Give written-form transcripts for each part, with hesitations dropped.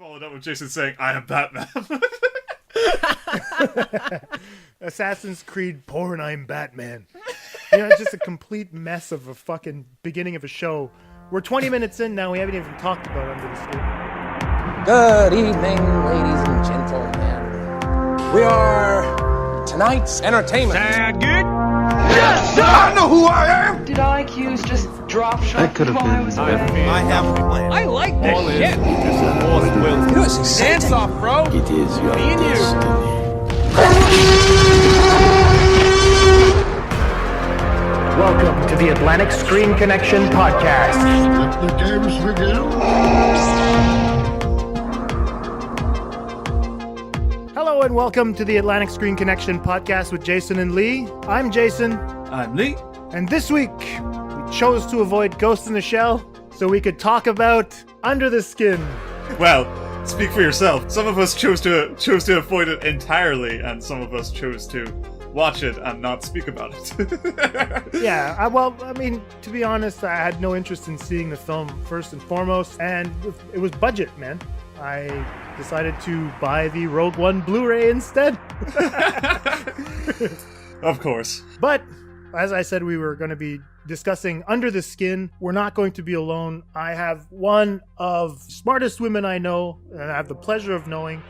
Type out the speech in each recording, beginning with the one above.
Followed up with Jason saying, I am Batman. Assassin's Creed porn, I'm Batman. You know, it's just a complete mess of a fucking beginning of a show. We're 20 minutes in now, we haven't even talked about Under the Skin. Good evening, ladies and gentlemen. We are tonight's entertainment. Sound good? Yes, sir! I know who I am! Did IQs just drop shot That could have while been. I was away? I have a plan. I like this shit. You know, it's exciting. Dance off, bro. It is your Me and you. destiny. Welcome to the Atlantic Screen Connection Podcast. Let the games begin. Hello and welcome to the Atlantic Screen Connection Podcast with Jason and Lee. I'm Jason, I'm Lee. and this week we chose to avoid Ghost in the Shell so we could talk about Under the Skin. Well, speak for yourself. Some of us chose to avoid it entirely, and some of us chose to watch it and not speak about it. Yeah, I mean, to be honest, I had no interest in seeing the film first and foremost, and it was budget, man. I decided to buy the Rogue One Blu-ray instead. Of course. But, as I said, we were going to be discussing Under the Skin. We're not going to be alone. I have one of the smartest women I know, and I have the pleasure of knowing.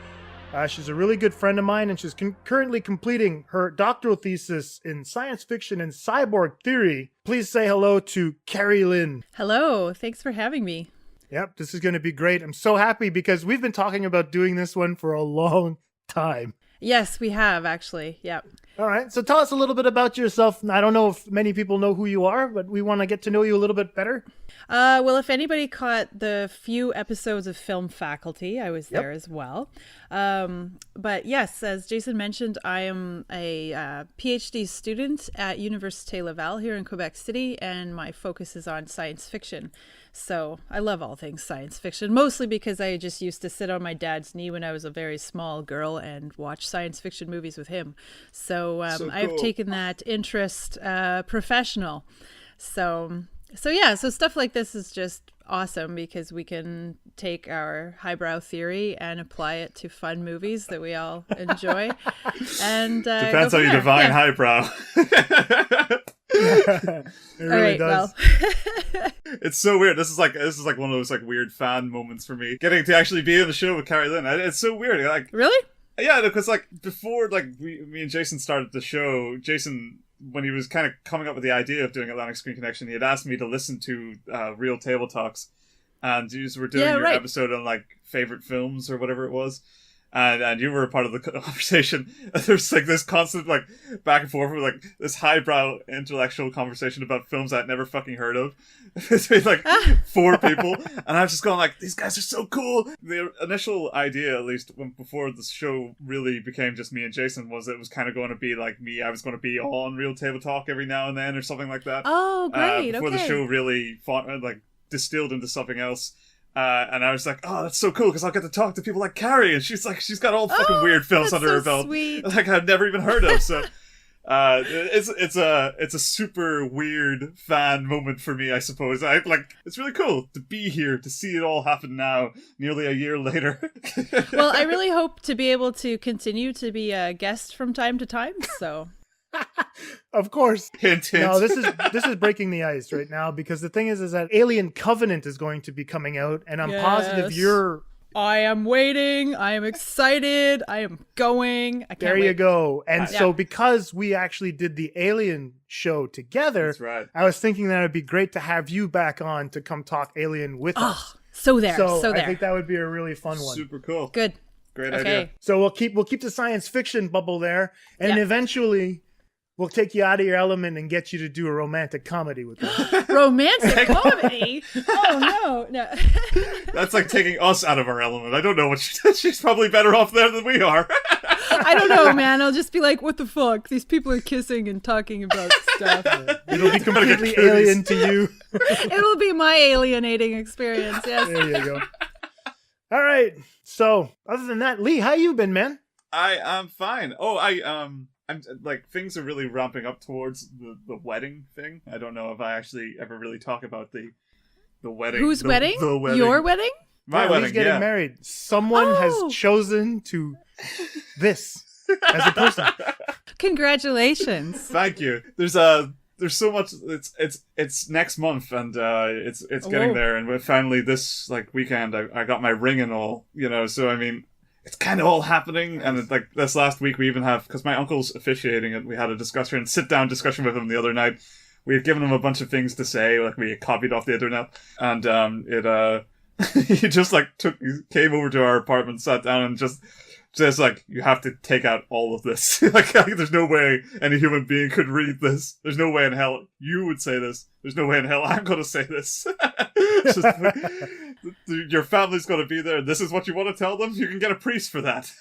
She's a really good friend of mine, and she's currently completing her doctoral thesis in science fiction and cyborg theory. Please say hello to Carrie Lynn. Hello, thanks for having me. Yep, this is going to be great. I'm so happy because we've been talking about doing this one for a long time. Yes, we have actually. Yep. All right, so tell us a little bit about yourself. I don't know if many people know who you are, but we want to get to know you a little bit better. Well, if anybody caught the few episodes of Film Faculty, I was there as well. But yes, as Jason mentioned, I am a PhD student at Université Laval here in Quebec City, and my focus is on science fiction. So I love all things science fiction, mostly because I just used to sit on my dad's knee when I was a very small girl and watch science fiction movies with him. So, I've taken that interest professional. So stuff like this is just awesome because we can take our highbrow theory and apply it to fun movies that we all enjoy. And Depends how you define highbrow. It really all right, does. well. It's so weird. This is like one of those like weird fan moments for me. Getting to actually be in the show with Carrie Lynn. It's so weird. Like, Really? yeah, because like before, like me and Jason started the show. Jason, when he was kind of coming up with the idea of doing Atlantic Screen Connection, he had asked me to listen to Real Table Talks, and you were doing your episode on like favorite films or whatever it was. And you were a part of the conversation. There's like this constant like back and forth with like this highbrow intellectual conversation about films I'd never fucking heard of. Between like four people, and I was just going like, these guys are so cool. The initial idea, at least before the show really became just me and Jason, was it was kind of going to be like me. I was going to be on Real Table Talk every now and then or something like that. Oh, great! Before the show really distilled into something else. And I was like, oh, that's so cool because I'll get to talk to people like Carrie, and she's got all fucking weird films under her belt, sweet. like I've never even heard of. So, it's a super weird fan moment for me, I suppose. It's really cool to be here to see it all happen now, nearly a year later. Well, I really hope to be able to continue to be a guest from time to time. So. Of course. Hint, hint. No, this is breaking the ice right now because the thing is that Alien Covenant is going to be coming out, and I'm positive you're. I am waiting. I am excited. I am going. I can't There wait. you go. And so because we actually did the Alien show together, That's right. I was thinking that it'd be great to have you back on to come talk Alien with us. So there. So there. I think that would be a really fun one. Super cool. Good. Great Okay. idea. So we'll keep the science fiction bubble there, and eventually we'll take you out of your element and get you to do a romantic comedy with us. Romantic comedy? Oh, no. That's like taking us out of our element. I don't know what she's probably better off there than we are. I don't know, man. I'll just be like, what the fuck? These people are kissing and talking about stuff. It'll be completely alien to you. It'll be my alienating experience, yes. There you go. All right. So, other than that, Lee, how you been, man? I am fine. Oh, I'm like, things are really ramping up towards the wedding thing. I don't know if I actually ever really talk about the wedding. Whose wedding? The wedding. Your wedding? My Lee's wedding, getting yeah. married. Someone has chosen to this as a person. Congratulations. Thank you. There's so much. It's next month, and it's getting Whoa. there. And finally this weekend, I got my ring and all. So I mean, it's kind of all happening. And this last week, we even have, because my uncle's officiating it. We had a sit down discussion with him the other night. We had given him a bunch of things to say, we had copied off the internet, and he just came over to our apartment, sat down, and just you have to take out all of this. There's no way any human being could read this. There's no way in hell you would say this. There's no way in hell I'm going to say this. It's just, your family's going to be there. This is what you want to tell them? You can get a priest for that.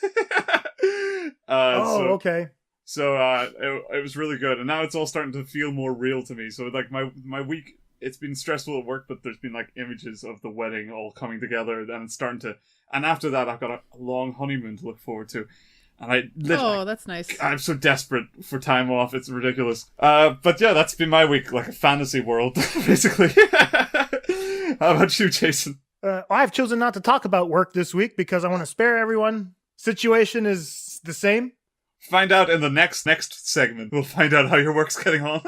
Okay. So it was really good. And now it's all starting to feel more real to me. So my week, it's been stressful at work, but there's been images of the wedding all coming together, and it's starting to. And after that, I've got a long honeymoon to look forward to. And that's nice. I'm so desperate for time off. It's ridiculous. But yeah, that's been my week, like a fantasy world, basically. How about you, Jason? I've chosen not to talk about work this week because I want to spare everyone. Situation is the same. Find out in the next segment. We'll find out how your work's getting on.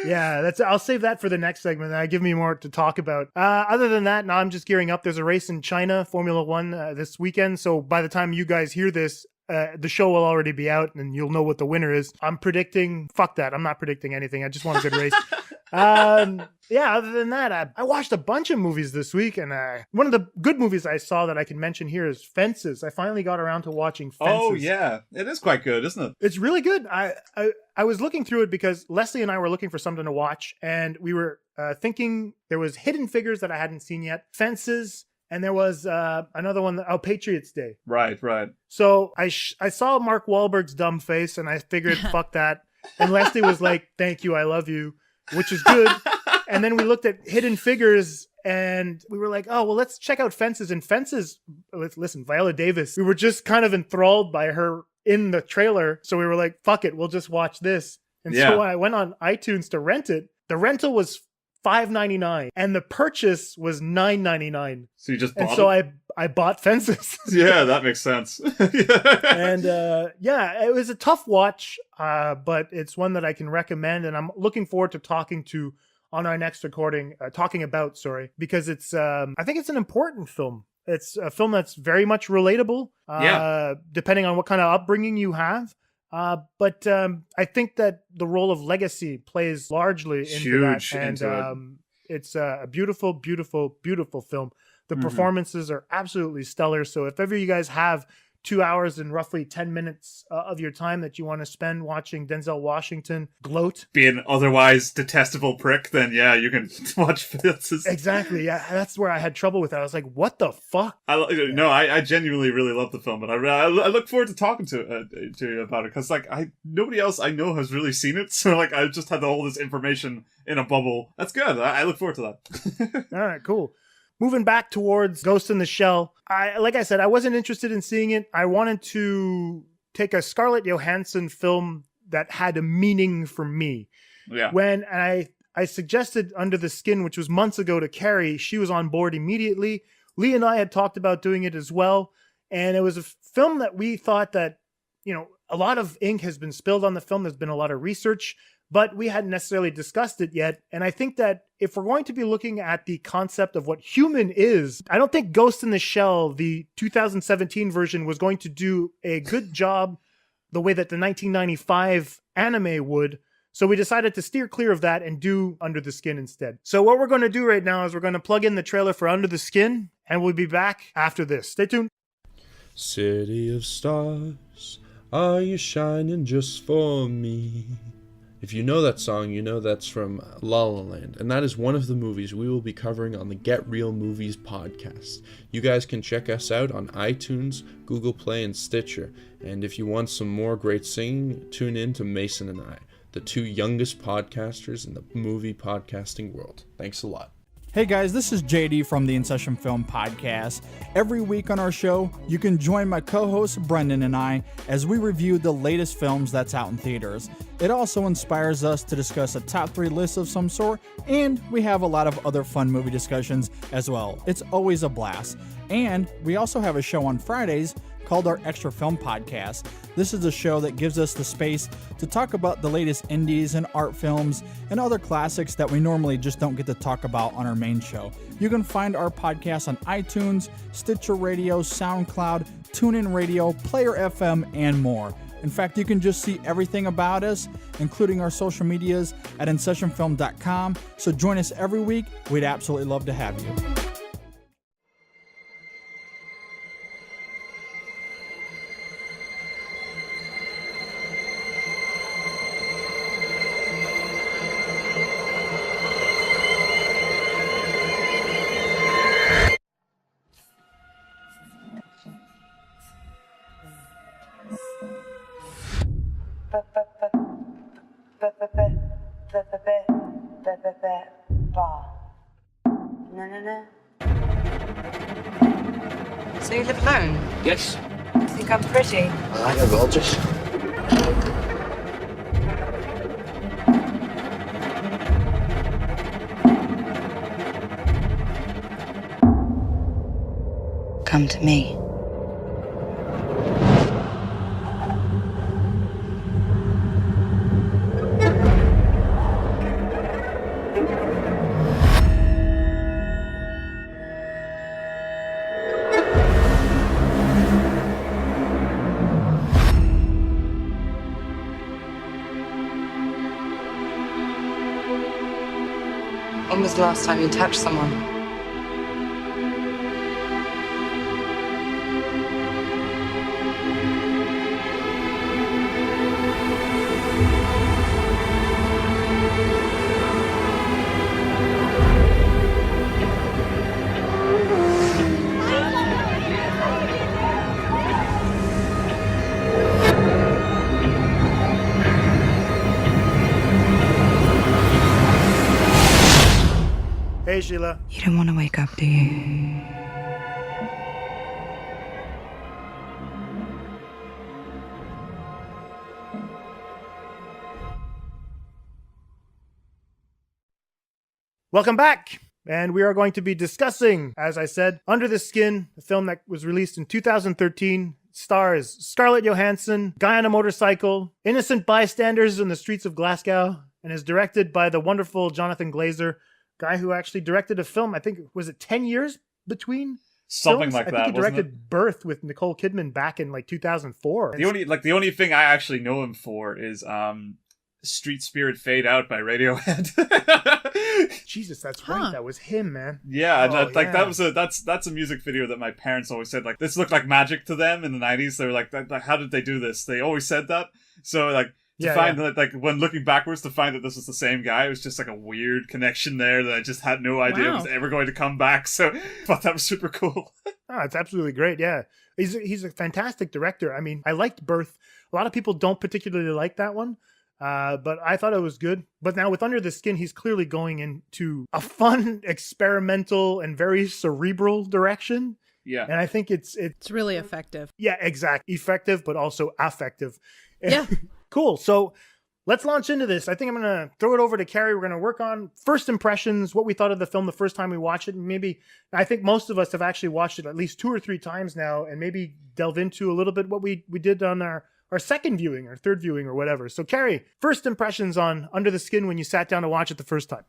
Yeah, I'll save that for the next segment. That'll give me more to talk about. Other than that, now I'm just gearing up. There's a race in China, Formula One, this weekend. So by the time you guys hear this, the show will already be out and you'll know what the winner is. I'm predicting, fuck that. I'm not predicting anything. I just want a good race. Yeah, other than that, I watched a bunch of movies this week, and one of the good movies I saw that I can mention here is Fences. I finally got around to watching Fences. Oh yeah, it is quite good, isn't it? It's really good. I was looking through it because Leslie and I were looking for something to watch, and we were thinking there was Hidden Figures that I hadn't seen yet, Fences, and there was another one, Patriots Day. Right. So I saw Mark Wahlberg's dumb face, and I figured, fuck that. And Leslie was like, thank you, I love you, which is good. And then we looked at Hidden Figures, and we were like, oh, well, let's check out Fences. And Fences, listen, Viola Davis, we were just kind of enthralled by her in the trailer. So we were like, fuck it, we'll just watch this. And so I went on iTunes to rent it. The rental was $5.99 and the purchase was $9.99. So you just bought it? And so I bought Fences. Yeah, that makes sense. And yeah, it was a tough watch, but it's one that I can recommend, and I'm looking forward to talking about, because it's I think it's an important film. It's a film that's very much relatable, depending on what kind of upbringing you have. But I think that the role of legacy plays largely into that. And it's a beautiful, beautiful, beautiful film. The performances are absolutely stellar. So if ever you guys have 2 hours and roughly 10 minutes of your time that you want to spend watching Denzel Washington gloat, be an otherwise detestable prick, then yeah, you can watch Fences. Exactly. Yeah, that's where I had trouble with it. I was like, what the fuck? I genuinely really love the film, and I look forward to talking to you about it, because nobody else I know has really seen it, so I just had all this information in a bubble. That's good. I look forward to that. All right, cool. Moving back towards Ghost in the Shell, like I said, I wasn't interested in seeing it. I wanted to take a Scarlett Johansson film that had a meaning for me. Yeah. When I suggested Under the Skin, which was months ago, to Carrie, she was on board immediately. Lee and I had talked about doing it as well. And it was a film that we thought that, a lot of ink has been spilled on the film. There's been a lot of research, but we hadn't necessarily discussed it yet. And I think that if we're going to be looking at the concept of what human is, I don't think Ghost in the Shell, the 2017 version, was going to do a good job the way that the 1995 anime would. So we decided to steer clear of that and do Under the Skin instead. So what we're going to do right now is we're going to plug in the trailer for Under the Skin, and we'll be back after this. Stay tuned. City of stars, are you shining just for me? If you know that song, you know that's from La La Land, and that is one of the movies we will be covering on the Get Real Movies podcast. You guys can check us out on iTunes, Google Play, and Stitcher. And if you want some more great singing, tune in to Mason and I, the two youngest podcasters in the movie podcasting world. Thanks a lot. Hey guys, this is JD from the In Session Film Podcast. Every week on our show, you can join my co-host Brendan and I as we review the latest films that's out in theaters. It also inspires us to discuss a top 3 list of some sort, and we have a lot of other fun movie discussions as well. It's always a blast. And we also have a show on Fridays called our Extra Film Podcast. This is a show that gives us the space to talk about the latest indies and art films and other classics that we normally just don't get to talk about on our main show. You can find our podcast on iTunes, Stitcher Radio, SoundCloud, TuneIn Radio, Player FM, and more. In fact, you can just see everything about us, including our social medias at InSessionFilm.com. So join us every week. We'd absolutely love to have you. So you live alone? Yes. Think I'm pretty? I like her gorgeous. Come to me. When was the last time you touched someone? Hey, Sheila. You don't want to wake up, do you? Welcome back. And we are going to be discussing, as I said, Under the Skin, a film that was released in 2013. Stars Scarlett Johansson, guy on a motorcycle, innocent bystanders in the streets of Glasgow, and is directed by the wonderful Jonathan Glazer, guy who actually directed a film, I think, was it 10 years between Something films? like I that, think he wasn't directed it? Birth with Nicole Kidman back in like 2004. The only thing I actually know him for is Street Spirit Fade Out by Radiohead. Jesus, that's right. That was him, man. Yeah, Oh, yeah. that's a music video that my parents always said, like, this looked like magic to them in the 90s. They were like, how did they do this? They always said that. So like that, like, when looking backwards to find that this was the same guy, it was just like a weird connection there that I just had no idea was ever going to come back. So I thought that was super cool. Oh, it's absolutely great. Yeah. He's a fantastic director. I mean, I liked Birth. A lot of people don't particularly like that one. But I thought it was good. But now with Under the Skin, he's clearly going into a fun, experimental, and very cerebral direction. Yeah. And I think it's really effective. Yeah, exactly. Effective, but also affective. Yeah. Cool. So let's launch into this. I think I'm going to throw it over to Carrie. We're going to work on first impressions, what we thought of the film the first time we watched it. And maybe, I think most of us have actually watched it at least 2 or 3 times now, and maybe delve into a little bit what we did on our second viewing or third viewing or whatever. So Carrie, first impressions on Under the Skin when you sat down to watch it the first time.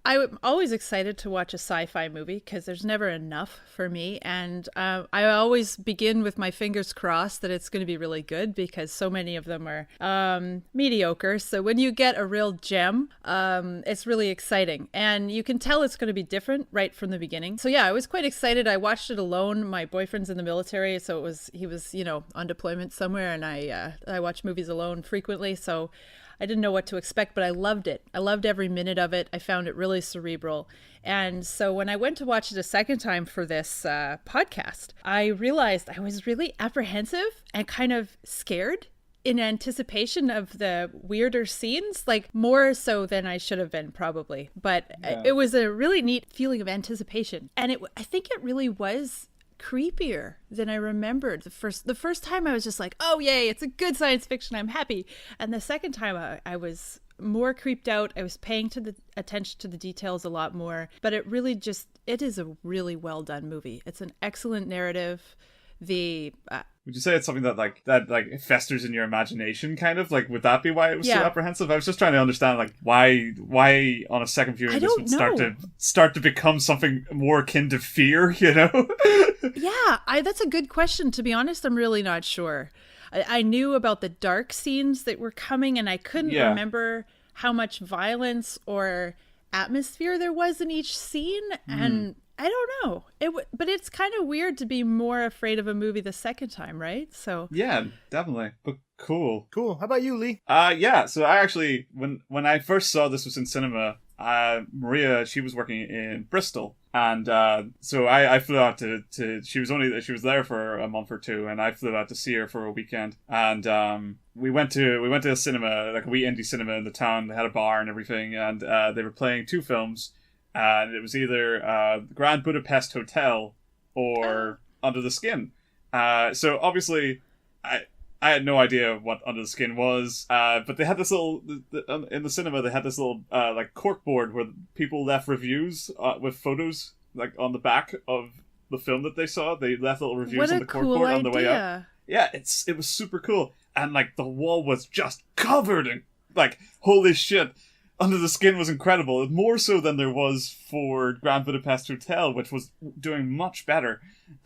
I'm always excited to watch a sci-fi movie because there's never enough for me. And I always begin with my fingers crossed that it's going to be really good because so many of them are mediocre. So when you get a real gem, it's really exciting. And you can tell it's going to be different right from the beginning. So yeah, I was quite excited. I watched it alone. My boyfriend's in the military, so he was on deployment somewhere, and I watch movies alone frequently. So I didn't know what to expect, but I loved it. I loved every minute of it. I found it really cerebral. And so when I went to watch it a second time for this podcast, I realized I was really apprehensive and kind of scared in anticipation of the weirder scenes, like more so than I should have been probably. But it was a really neat feeling of anticipation. And I think it really was creepier than I remembered. The first time I was just like, oh yay, it's a good science fiction, I'm happy. And the second time I was more creeped out. I was paying attention to the details a lot more. But it is a really well done movie. It's an excellent narrative. Would you say it's something that festers in your imagination, kind of? Like, would that be why it was so apprehensive? I was just trying to understand, like, why on a second viewing this would start to become something more akin to fear, you know? Yeah, that's a good question. To be honest, I'm really not sure. I knew about the dark scenes that were coming, and I couldn't remember how much violence or atmosphere there was in each scene, and I don't know. But it's kind of weird to be more afraid of a movie the second time, right? So yeah, definitely. But cool. How about you, Lee? Yeah. So I actually, when I first saw this was in cinema, Maria, she was working in Bristol, and so I flew out to she was there for a month or two, and I flew out to see her for a weekend, and we went to a cinema, like a wee indie cinema in the town. They had a bar and everything, and they were playing two films. And it was either Grand Budapest Hotel or Under the Skin. So obviously, I had no idea what Under the Skin was. But they had this little in the cinema. They had this little like corkboard where people left reviews with photos like on the back of the film that they saw. They left little reviews on the corkboard on the way up. Yeah, it was super cool, and like the wall was just covered in like holy shit. Under the Skin was incredible, more so than there was for Grand Budapest Hotel, which was doing much better,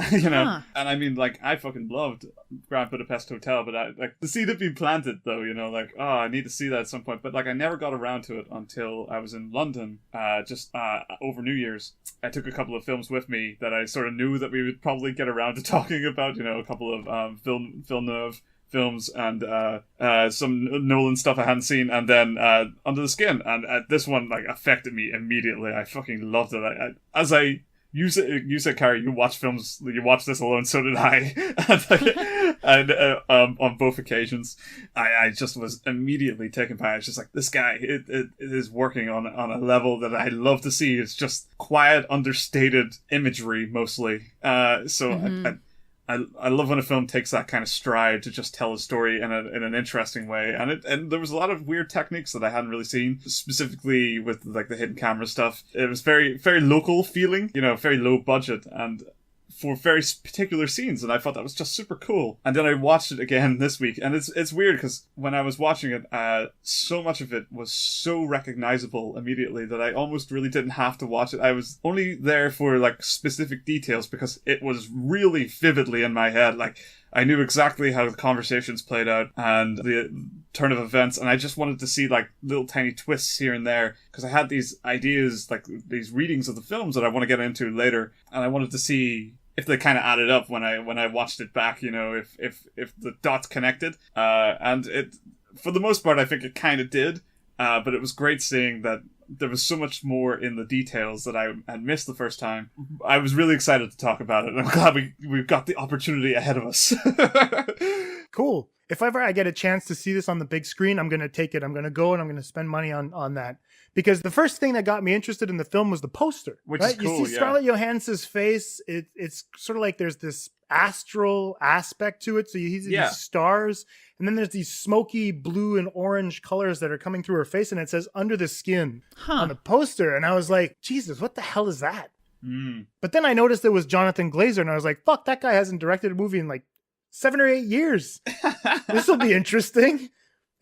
you know. Huh. And I mean, like, I fucking loved Grand Budapest Hotel, but the seed had been planted, though, you know, like, oh, I need to see that at some point. But like, I never got around to it until I was in London, over New Year's. I took a couple of films with me that I sort of knew that we would probably get around to talking about, you know, a couple of Villeneuve films and some Nolan stuff I hadn't seen, and then Under the Skin, and this one like affected me immediately. I fucking loved it. You said, Carrie, you watch this alone, so did I. and on both occasions, I just was immediately taken by it. It's just like, this guy, it is working on a level that I love to see. It's just quiet, understated imagery, mostly. I love when a film takes that kind of stride to just tell a story in an interesting way, and there was a lot of weird techniques that I hadn't really seen, specifically with like the hidden camera stuff. It was very, very local feeling, you know, very low budget, and for very particular scenes, and I thought that was just super cool. And then I watched it again this week, and it's weird because when I was watching it, so much of it was so recognizable immediately that I almost really didn't have to watch it. I was only there for like specific details because it was really vividly in my head. Like, I knew exactly how the conversations played out and the turn of events, and I just wanted to see like little tiny twists here and there because I had these ideas, like these readings of the films that I want to get into later, and I wanted to see if they kind of added up when I watched it back, you know, if the dots connected, and it, for the most part, I think it kind of did, but it was great seeing that there was so much more in the details that I had missed the first time. I was really excited to talk about it, and I'm glad we've got the opportunity ahead of us. Cool. If ever I get a chance to see this on the big screen, I'm going to take it. I'm going to go and I'm going to spend money on that. Because the first thing that got me interested in the film was the poster. Which right? is cool, you see Scarlett Johansson's face. It's sort of like there's this astral aspect to it. So you see these stars. And then there's these smoky blue and orange colors that are coming through her face. And it says Under the Skin on the poster. And I was like, Jesus, what the hell is that? But then I noticed it was Jonathan Glazer. And I was like, fuck, that guy hasn't directed a movie in like 7 or 8 years. This will be interesting.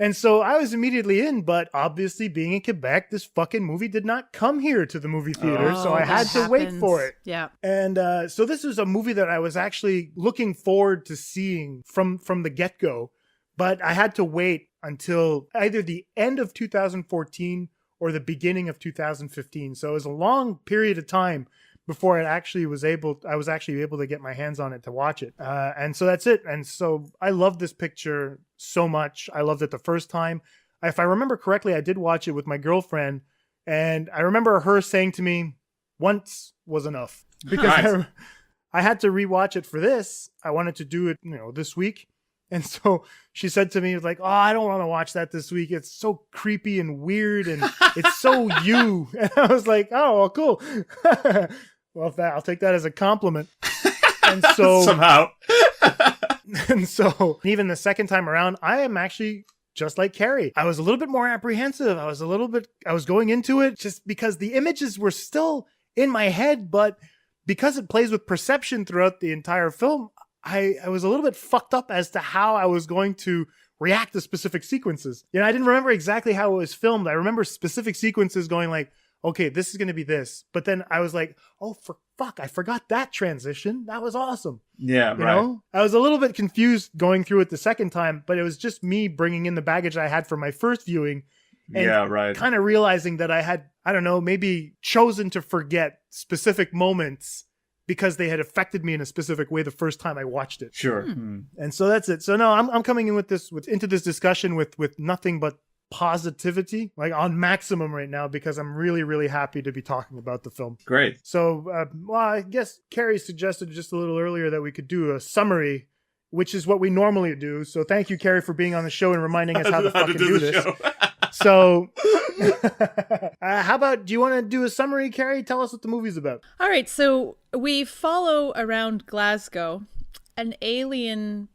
And so I was immediately in, but obviously being in Quebec, this fucking movie did not come here to the movie theater, so I had to wait for it. Yeah. And so this was a movie that I was actually looking forward to seeing from the get-go, but I had to wait until either the end of 2014 or the beginning of 2015. So it was a long period of time before I was actually able to get my hands on it to watch it. And so that's it. And so I love this picture so much. I loved it the first time. If I remember correctly, I did watch it with my girlfriend, and I remember her saying to me, once was enough. Because I had to rewatch it for this. I wanted to do it, you know, this week. And so she said to me, like, oh, I don't want to watch that this week. It's so creepy and weird and it's so you. And I was like, oh, well, cool. Well, I'll take that as a compliment. And so somehow. And so even the second time around, I am actually just like Carrie. I was a little bit more apprehensive. I was going into it just because the images were still in my head, but because it plays with perception throughout the entire film, I was a little bit fucked up as to how I was going to react to specific sequences. You know, I didn't remember exactly how it was filmed. I remember specific sequences going like, okay, this is going to be this. But then I was like, oh, for fuck, I forgot that transition. That was awesome. Yeah, you right. know? I was a little bit confused going through it the second time, but it was just me bringing in the baggage I had from my first viewing. And yeah, right. kind of realizing that I had, I don't know, maybe chosen to forget specific moments because they had affected me in a specific way the first time I watched it. Sure. And so that's it. So no, I'm coming in into this discussion with nothing but positivity, like on maximum right now, because I'm really, really happy to be talking about the film. Great. So, well, I guess Carrie suggested just a little earlier that we could do a summary, which is what we normally do. So thank you, Carrie, for being on the show and reminding us how to fucking do this. So how about, do you want to do a summary, Carrie? Tell us what the movie's about. All right. So we follow around Glasgow an alien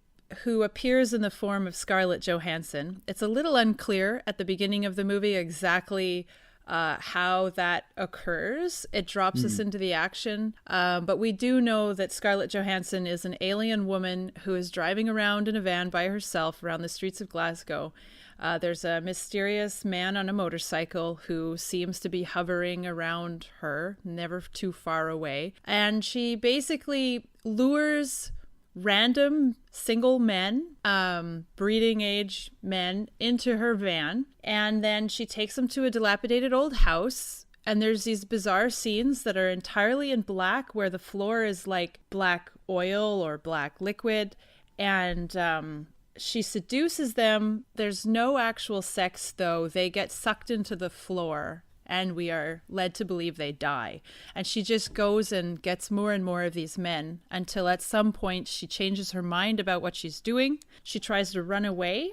who appears in the form of Scarlett Johansson. It's a little unclear at the beginning of the movie exactly how that occurs. It drops us into the action. But we do know that Scarlett Johansson is an alien woman who is driving around in a van by herself around the streets of Glasgow. There's a mysterious man on a motorcycle who seems to be hovering around her, never too far away. And she basically lures random single men, breeding age men, into her van. And then she takes them to a dilapidated old house. And there's these bizarre scenes that are entirely in black, where the floor is like black oil or black liquid. And she seduces them. There's no actual sex, though. They get sucked into the floor, and we are led to believe they die. And she just goes and gets more and more of these men until at some point she changes her mind about what she's doing. She tries to run away,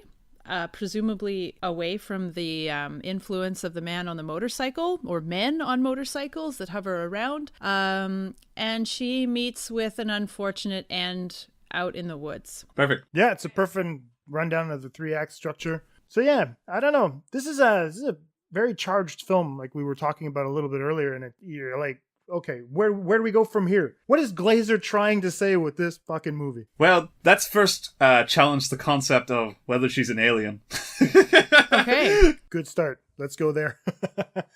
presumably away from the influence of the man on the motorcycle, or men on motorcycles that hover around. And she meets with an unfortunate end out in the woods. Perfect. Yeah, it's a perfect rundown of the 3-act structure. So yeah, I don't know. This is a very charged film, like we were talking about a little bit earlier, and you're like, okay, where do we go from here? What is Glazer trying to say with this fucking movie? Well, let's first challenge the concept of whether she's an alien. Okay. Good start. Let's go there.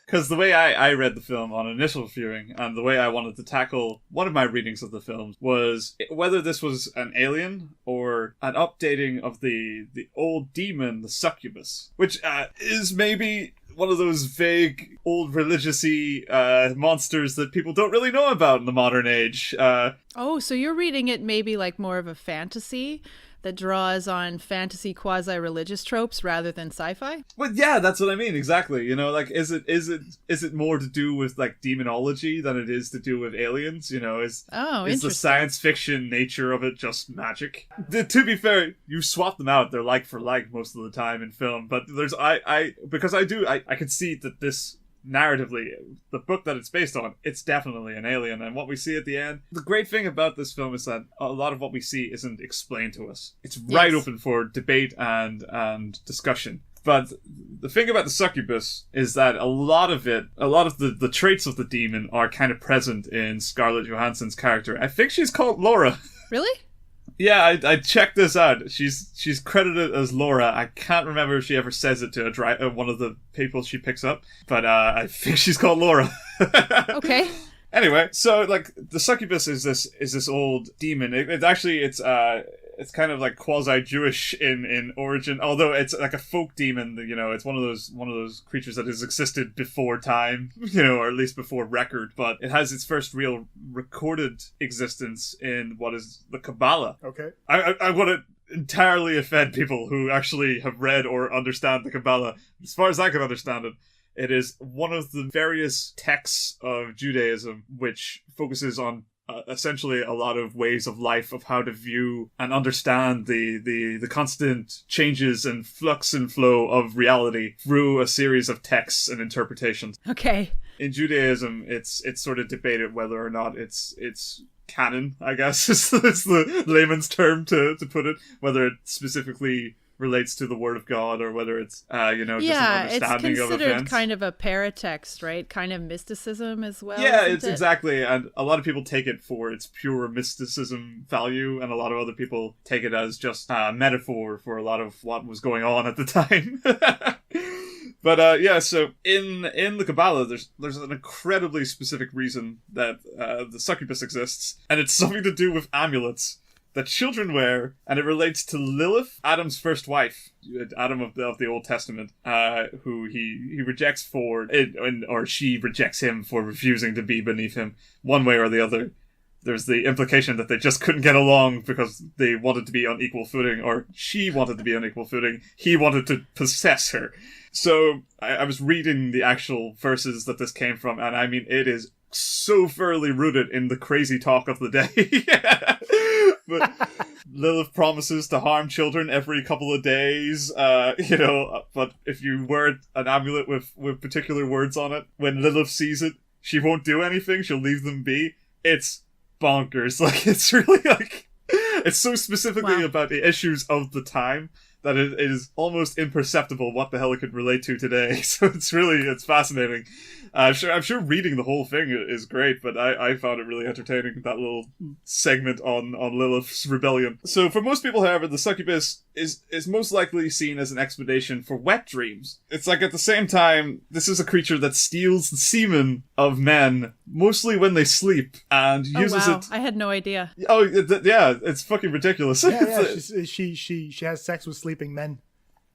Because the way I read the film on initial viewing, and the way I wanted to tackle one of my readings of the film, was whether this was an alien or an updating of the old demon, the Succubus, which is maybe one of those vague, old religious-y monsters that people don't really know about in the modern age. Oh, so you're reading it maybe like more of a fantasy that draws on fantasy quasi-religious tropes rather than sci-fi? Well, yeah, that's what I mean, exactly. You know, like, is it more to do with, like, demonology than it is to do with aliens? You know, is the science fiction nature of it just magic? To be fair, you swap them out, they're like for like most of the time in film, but there's, I can see that this, narratively, the book that it's based on, it's definitely an alien. And what we see at the end, the great thing about this film is that a lot of what we see isn't explained to us. It's right open for debate and discussion. But the thing about the Succubus is that a lot of the traits of the demon are kind of present in Scarlett Johansson's character. I think she's called Laura. Really? Yeah, I checked this out. She's credited as Laura. I can't remember if she ever says it to one of the people she picks up, but I think she's called Laura. Okay. Anyway, so like the Succubus is this old demon. It's kind of like quasi-Jewish in origin, although it's like a folk demon. You know, it's one of those creatures that has existed before time, you know, or at least before record. But it has its first real recorded existence in what is the Kabbalah. Okay. I want to entirely offend people who actually have read or understand the Kabbalah. As far as I can understand it, it is one of the various texts of Judaism which focuses on essentially a lot of ways of life of how to view and understand the constant changes and flux and flow of reality through a series of texts and interpretations. Okay. In Judaism, it's sort of debated whether or not it's canon, I guess is the layman's term to put it, whether it specifically relates to the Word of God or whether it's just an understanding of events. It's considered kind of a paratext, right? Kind of mysticism as well. Yeah, exactly, and a lot of people take it for its pure mysticism value, and a lot of other people take it as just a metaphor for a lot of what was going on at the time. But so in the Kabbalah, there's an incredibly specific reason that the succubus exists, and it's something to do with amulets that children wear, and it relates to Lilith, Adam's first wife, Adam of the Old Testament, who he rejects or she rejects him for refusing to be beneath him, one way or the other. There's the implication that they just couldn't get along because they wanted to be on equal footing, or she wanted to be on equal footing, he wanted to possess her. So I was reading the actual verses that this came from, and I mean, it is so thoroughly rooted in the crazy talk of the day. But Lilith promises to harm children every couple of days, but if you wear an amulet with particular words on it, when Lilith sees it, she won't do anything, she'll leave them be. It's bonkers. Like, it's really like, it's so specifically about the issues of the time that it is almost imperceptible what the hell it could relate to today. So it's fascinating. I'm sure reading the whole thing is great, but I found it really entertaining, that little segment on Lilith's rebellion. So for most people, however, the succubus is most likely seen as an explanation for wet dreams. It's like, at the same time, this is a creature that steals the semen of men, mostly when they sleep, and uses it. I had no idea. Oh, yeah, it's fucking ridiculous. Yeah, she has sex with sleeping men.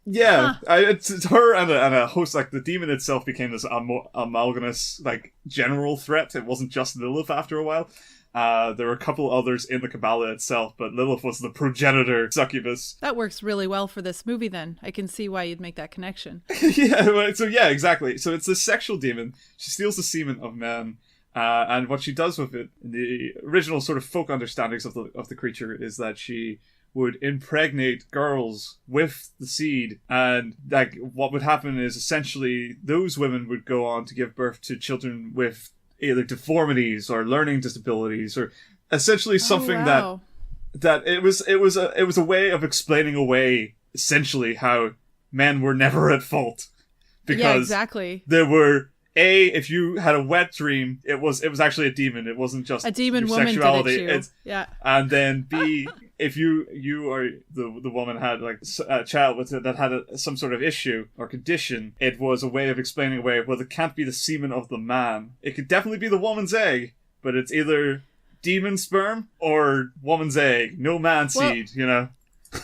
Yeah, it's her and a host. Like, the demon itself became this amalgamous, like, general threat. It wasn't just Lilith after a while. There were a couple others in the Kabbalah itself, but Lilith was the progenitor succubus. That works really well for this movie then. I can see why you'd make that connection. Yeah, exactly. So it's this sexual demon. She steals the semen of men. And what she does with it, in the original sort of folk understandings of the creature, is that she would impregnate girls with the seed, and like what would happen is essentially those women would go on to give birth to children with either deformities or learning disabilities, or essentially something that it was a way of explaining away essentially how men were never at fault, because there were if you had a wet dream, it was actually a demon. It wasn't just a demon your woman sexuality. Did it to you. And then B, if you or the woman had like a child with it that had some sort of issue or condition, it was a way of explaining away, well, it can't be the semen of the man. It could definitely be the woman's egg, but it's either demon sperm or woman's egg. No man seed,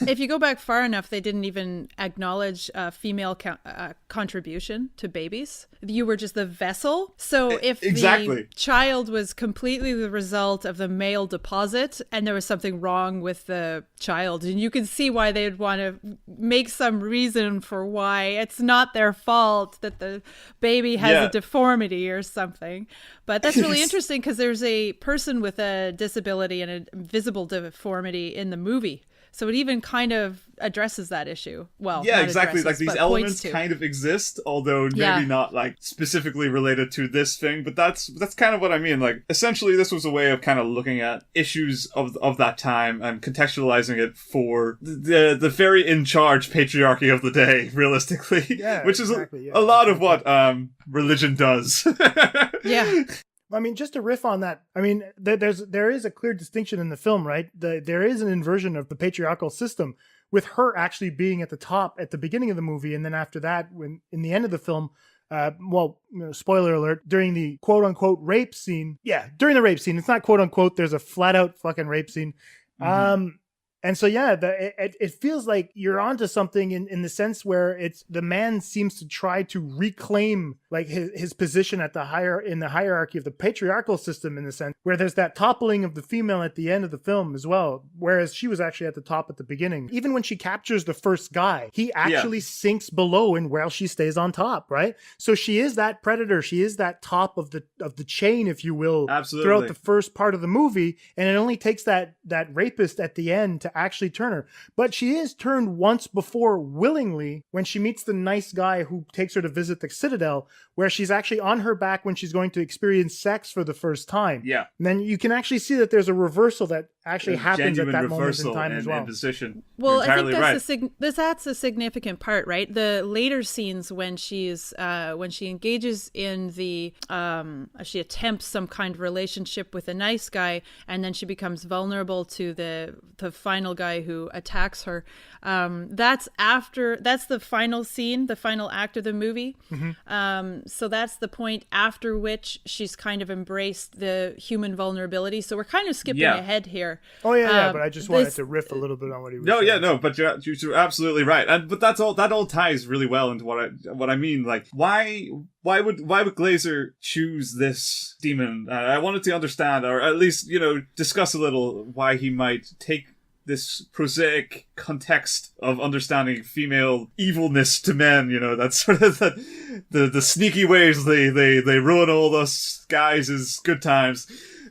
If you go back far enough, they didn't even acknowledge female contribution to babies. You were just the vessel. So if the child was completely the result of the male deposit and there was something wrong with the child, and you can see why they'd want to make some reason for why it's not their fault that the baby has a deformity or something. But that's really interesting, because there's a person with a disability and a visible deformity in the movie. So it even kind of addresses that issue. Well, yeah, exactly. Like, these elements kind of exist, although maybe not like specifically related to this thing. But that's kind of what I mean. Like, essentially, this was a way of kind of looking at issues of that time and contextualizing it for the very in charge patriarchy of the day, realistically. Yeah, which is a lot of what religion does. Yeah. I mean, just to riff on that, I mean, there is a clear distinction in the film, right? There is an inversion of the patriarchal system, with her actually being at the top at the beginning of the movie, and then after that, when in the end of the film, spoiler alert, during the quote unquote rape scene. Yeah, during the rape scene, it's not quote unquote. There's a flat out fucking rape scene. Mm-hmm. And so, yeah, it feels like you're onto something in the sense where it's the man seems to try to reclaim like his position at in the hierarchy of the patriarchal system, in the sense where there's that toppling of the female at the end of the film as well, whereas she was actually at the top at the beginning. Even when she captures the first guy, he actually sinks below and while she stays on top, right? So she is that predator. She is that top of the chain, if you will, absolutely, throughout the first part of the movie. And it only takes that rapist at the end to actually turn her. But she is turned once before willingly when she meets the nice guy who takes her to visit the Citadel, where she's actually on her back when she's going to experience sex for the first time. Yeah. And then you can actually see that there's a reversal that actually happens at that moment in time as well. Position. Well, I think that's a significant part, right? The later scenes when she engages in the she attempts some kind of relationship with a nice guy, and then she becomes vulnerable to the final guy who attacks her. That's the final scene, the final act of the movie. Mm-hmm. So that's the point after which she's kind of embraced the human vulnerability. So we're kind of skipping ahead here. Oh yeah, but I just wanted to riff a little bit on what he was saying. But you're absolutely right, but that all ties really well into what I mean. Like, why would Glazer choose this demon? I wanted to understand, or at least discuss a little why he might take this prosaic context of understanding female evilness to men. That's sort of the sneaky ways they ruin all us guys' good times.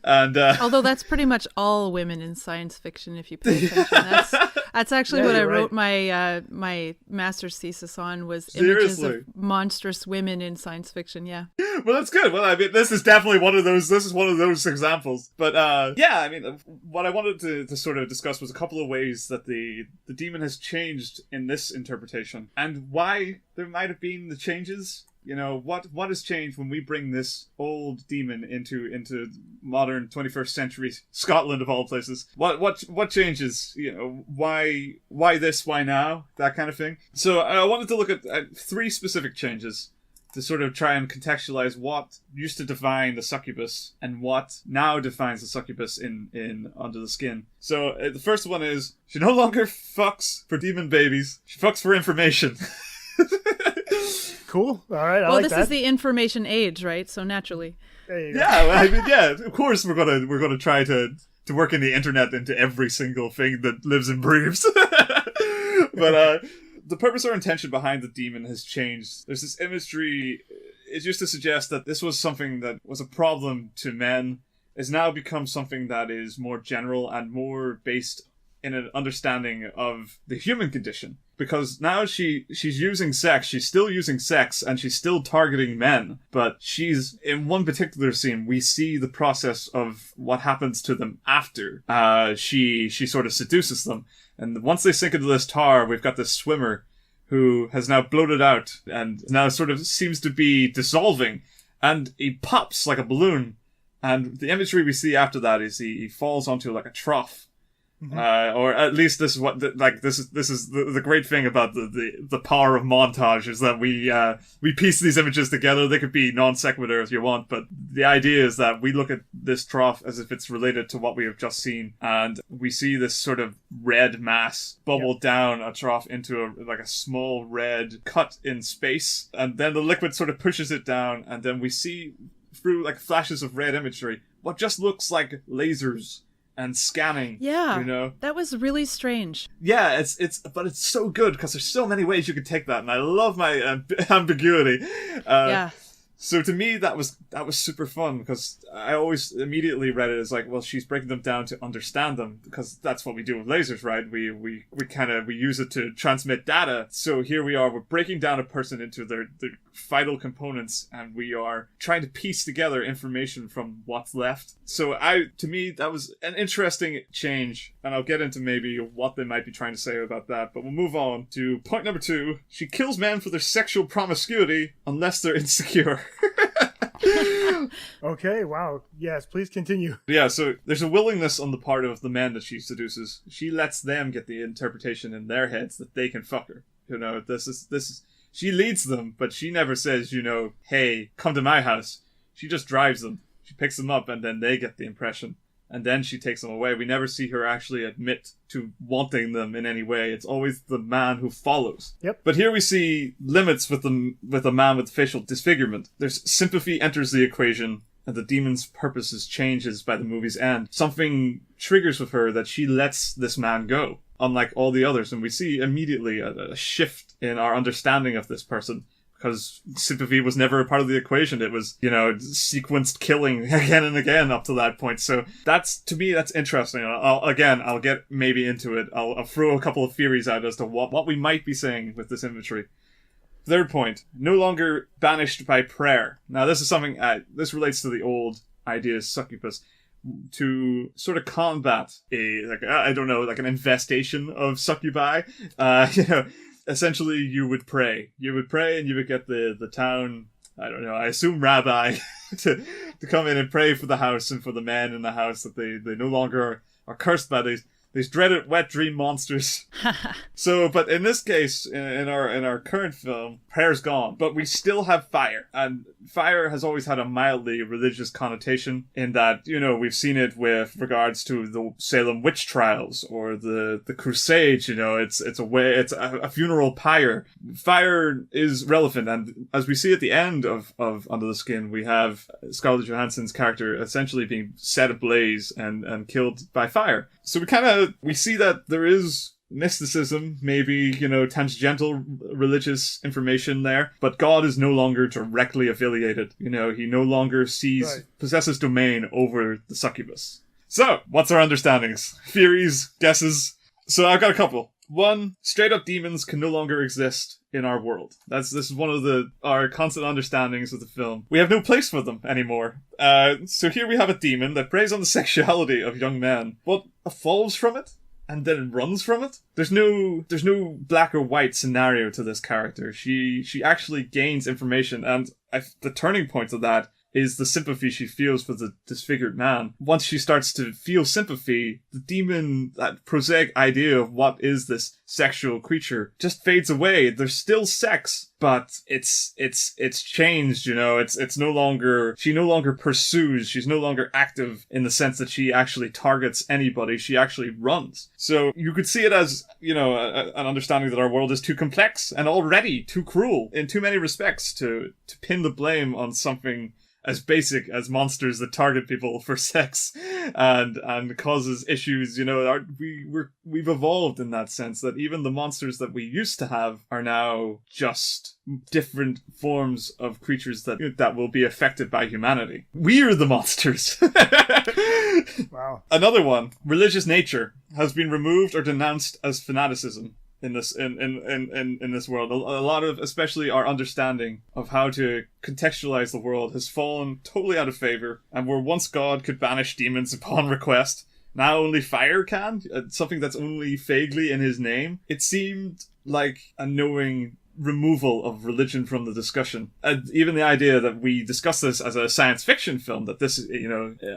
And although that's pretty much all women in science fiction, if you pay attention, that's actually what I wrote my master's thesis on, was images of monstrous women in science fiction. Yeah. Well, that's good. Well, I mean, this is definitely one of those. This is one of those examples. But I mean, what I wanted to sort of discuss was a couple of ways that the demon has changed in this interpretation, and why there might have been the changes. What has changed when we bring this old demon into modern 21st century Scotland, of all places? What changes? Why this? Why now? That kind of thing. So I wanted to look at three specific changes to sort of try and contextualize what used to define the succubus and what now defines the succubus in Under the Skin. So the first one is, she no longer fucks for demon babies. She fucks for information. Cool. All right. Well, this is the information age, right? So naturally. There you go. Yeah, I mean, of course we're gonna try to work in the internet into every single thing that lives and breathes. But the purpose or intention behind the demon has changed. There's this imagery. It used to suggest that this was something that was a problem to men. Has now become something that is more general and more based in an understanding of the human condition. Because now she's using sex, she's still using sex, and she's still targeting men. But she's, in one particular scene, we see the process of what happens to them after she sort of seduces them. And once they sink into this tar, we've got this swimmer who has now bloated out and now sort of seems to be dissolving. And he pops like a balloon. And the imagery we see after that is he falls onto like a trough. Mm-hmm. Or at least this is what this is the great thing about the power of montage, is that we piece these images together. They could be non sequitur if you want, but the idea is that we look at this trough as if it's related to what we have just seen, and we see this sort of red mass bubble down a trough into a small red cut in space, and then the liquid sort of pushes it down, and then we see through like flashes of red imagery what just looks like lasers and scanning. Yeah, that was really strange. Yeah, but it's so good because there's so many ways you could take that, and I love my ambiguity. Yeah. So to me, that was super fun, because I always immediately read it as like, well, she's breaking them down to understand them, because that's what we do with lasers, right? We use it to transmit data. So here we are, we're breaking down a person into their vital components, and we are trying to piece together information from what's left. So to me, that was an interesting change, and I'll get into maybe what they might be trying to say about that, but we'll move on to point number 2. She kills men for their sexual promiscuity unless they're insecure. Okay, wow. Yes, please continue. Yeah, so there's a willingness on the part of the men that she seduces. She lets them get the interpretation in their heads that they can fuck her. This is she leads them, but she never says, hey, come to my house. She just drives them. She picks them up, and then they get the impression and then she takes them away. We never see her actually admit to wanting them in any way. It's always the man who follows. Yep. But here we see limits with a man with facial disfigurement. There's sympathy enters the equation, and the demon's purposes changes by the movie's end. Something triggers with her that she lets this man go, unlike all the others. And we see immediately a shift in our understanding of this person, because sympathy was never a part of the equation. It was, sequenced killing again and again up to that point. So to me, that's interesting. I'll get maybe into it. I'll throw a couple of theories out as to what we might be saying with this imagery. Third point, no longer banished by prayer. Now, this is something, this relates to the old idea of Succubus. To sort of combat an infestation of succubi, essentially you would pray. You would pray and you would get the town, I assume rabbi, to come in and pray for the house and for the men in the house, that they no longer are cursed by these dreaded wet dream monsters. So, but in this case, in our current film, prayer's gone, but we still have fire, and fire has always had a mildly religious connotation in that, we've seen it with regards to the Salem witch trials or the Crusades. It's a funeral pyre. Fire is relevant, and as we see at the end of Under the Skin, we have Scarlett Johansson's character essentially being set ablaze and killed by fire. So we see that there is mysticism, maybe, tangential religious information there, but God is no longer directly affiliated. He no longer possesses domain over the succubus. So, what's our understandings? Theories? Guesses? So I've got a couple. One, straight up demons can no longer exist in our world. This is one of our constant understandings of the film. We have no place for them anymore. So here we have a demon that preys on the sexuality of young men. What evolves from it and then runs from it? There's no black or white scenario to this character. She actually gains information, and the turning point of that is the sympathy she feels for the disfigured man. Once she starts to feel sympathy, the demon, that prosaic idea of what is this sexual creature, just fades away. There's still sex, but it's changed, it's no longer, she no longer pursues, she's no longer active in the sense that she actually targets anybody, she actually runs. So you could see it as, an understanding that our world is too complex and already too cruel in too many respects to pin the blame on something as basic as monsters that target people for sex and causes issues. We've evolved in that sense, that even the monsters that we used to have are now just different forms of creatures that will be affected by humanity. We're the monsters. Wow. Another one, religious nature has been removed or denounced as fanaticism. In this world, a lot of, especially our understanding of how to contextualize the world, has fallen totally out of favor. And where once God could banish demons upon request, now only fire can, something that's only vaguely in his name. It seemed like a knowing removal of religion from the discussion. And even the idea that we discuss this as a science fiction film, that this is,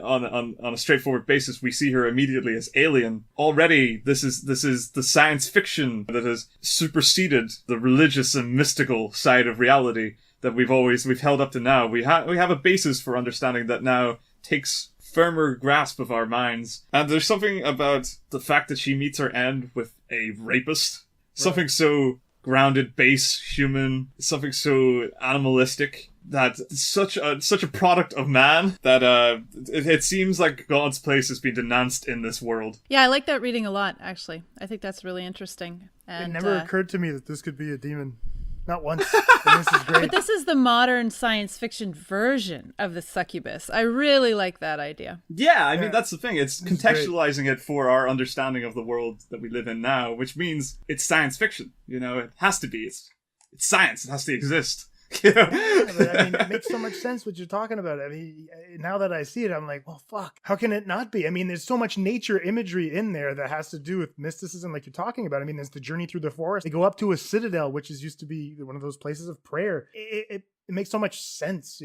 on a straightforward basis, we see her immediately as alien. Already, this is the science fiction that has superseded the religious and mystical side of reality that we've held up to now. We have a basis for understanding that now takes firmer grasp of our minds. And there's something about the fact that she meets her end with a rapist. Right. Something so grounded, base, human, something so animalistic, that such a product of man that it seems like God's place has been denounced in this world. Yeah, I like that reading a lot, actually. I think that's really interesting. And, it never occurred to me that this could be a demon. Not once. And this is great. But this is the modern science fiction version of the succubus. I really like that idea. Yeah, I mean, that's the thing. It's contextualizing it for our understanding of the world that we live in now, which means it's science fiction. It has to be. It's science. It has to exist. Yeah, but I mean, it makes so much sense what you're talking about. I mean, now that I see it, I'm like, well, fuck, how can it not be? I mean, there's so much nature imagery in there that has to do with mysticism, like you're talking about. I mean, there's the journey through the forest. They go up to a citadel, which used to be one of those places of prayer. It makes so much sense,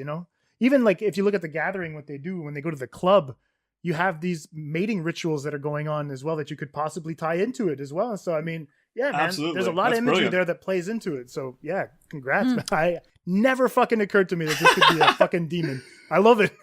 Even like if you look at The Gathering, what they do when they go to the club, you have these mating rituals that are going on as well that you could possibly tie into it as well. So, I mean, yeah, man, absolutely. There's a lot of imagery brilliant. There that plays into it. So, yeah, congrats. Never fucking occurred to me that this could be a fucking demon. I love it.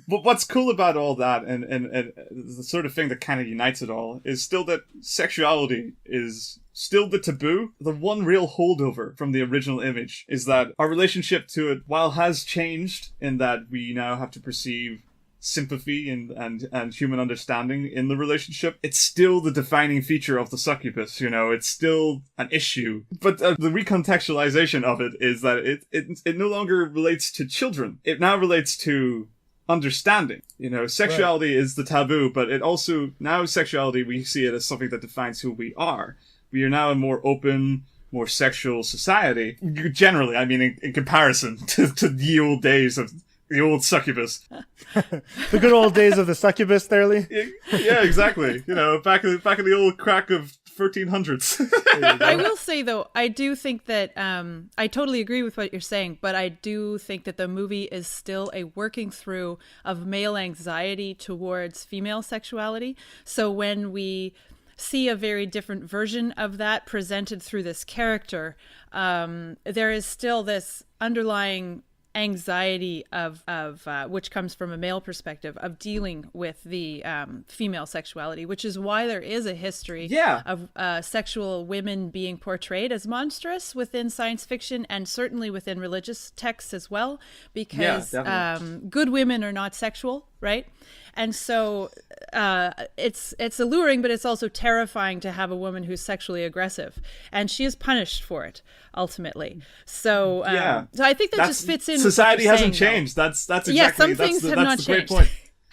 But what's cool about all that, and the sort of thing that kind of unites it all, is still that sexuality is still the taboo. The one real holdover from the original image is that our relationship to it, while has changed in that we now have to perceive sympathy and human understanding in the relationship, it's still the defining feature of the succubus. It's still an issue. But the recontextualization of it is that it no longer relates to children. It now relates to understanding. Sexuality is the taboo, but it also, now sexuality, we see it as something that defines who we are. We are now a more open, more sexual society. Generally, I mean, in comparison to the old days of the old succubus. The good old days of the succubus, there, Lee. Yeah, exactly. Back in the old crack of 1300s. I will say, though, I do think that I totally agree with what you're saying, but I do think that the movie is still a working through of male anxiety towards female sexuality. So when we see a very different version of that presented through this character, there is still this underlying anxiety of which comes from a male perspective of dealing with the female sexuality, which is why there is a history of sexual women being portrayed as monstrous within science fiction and certainly within religious texts as well, because good women are not sexual, right? And so it's alluring, but it's also terrifying to have a woman who's sexually aggressive, and she is punished for it ultimately. So so I think that just fits in. Society with what you're hasn't saying, changed. Though. That's exactly some things have not the changed. great point.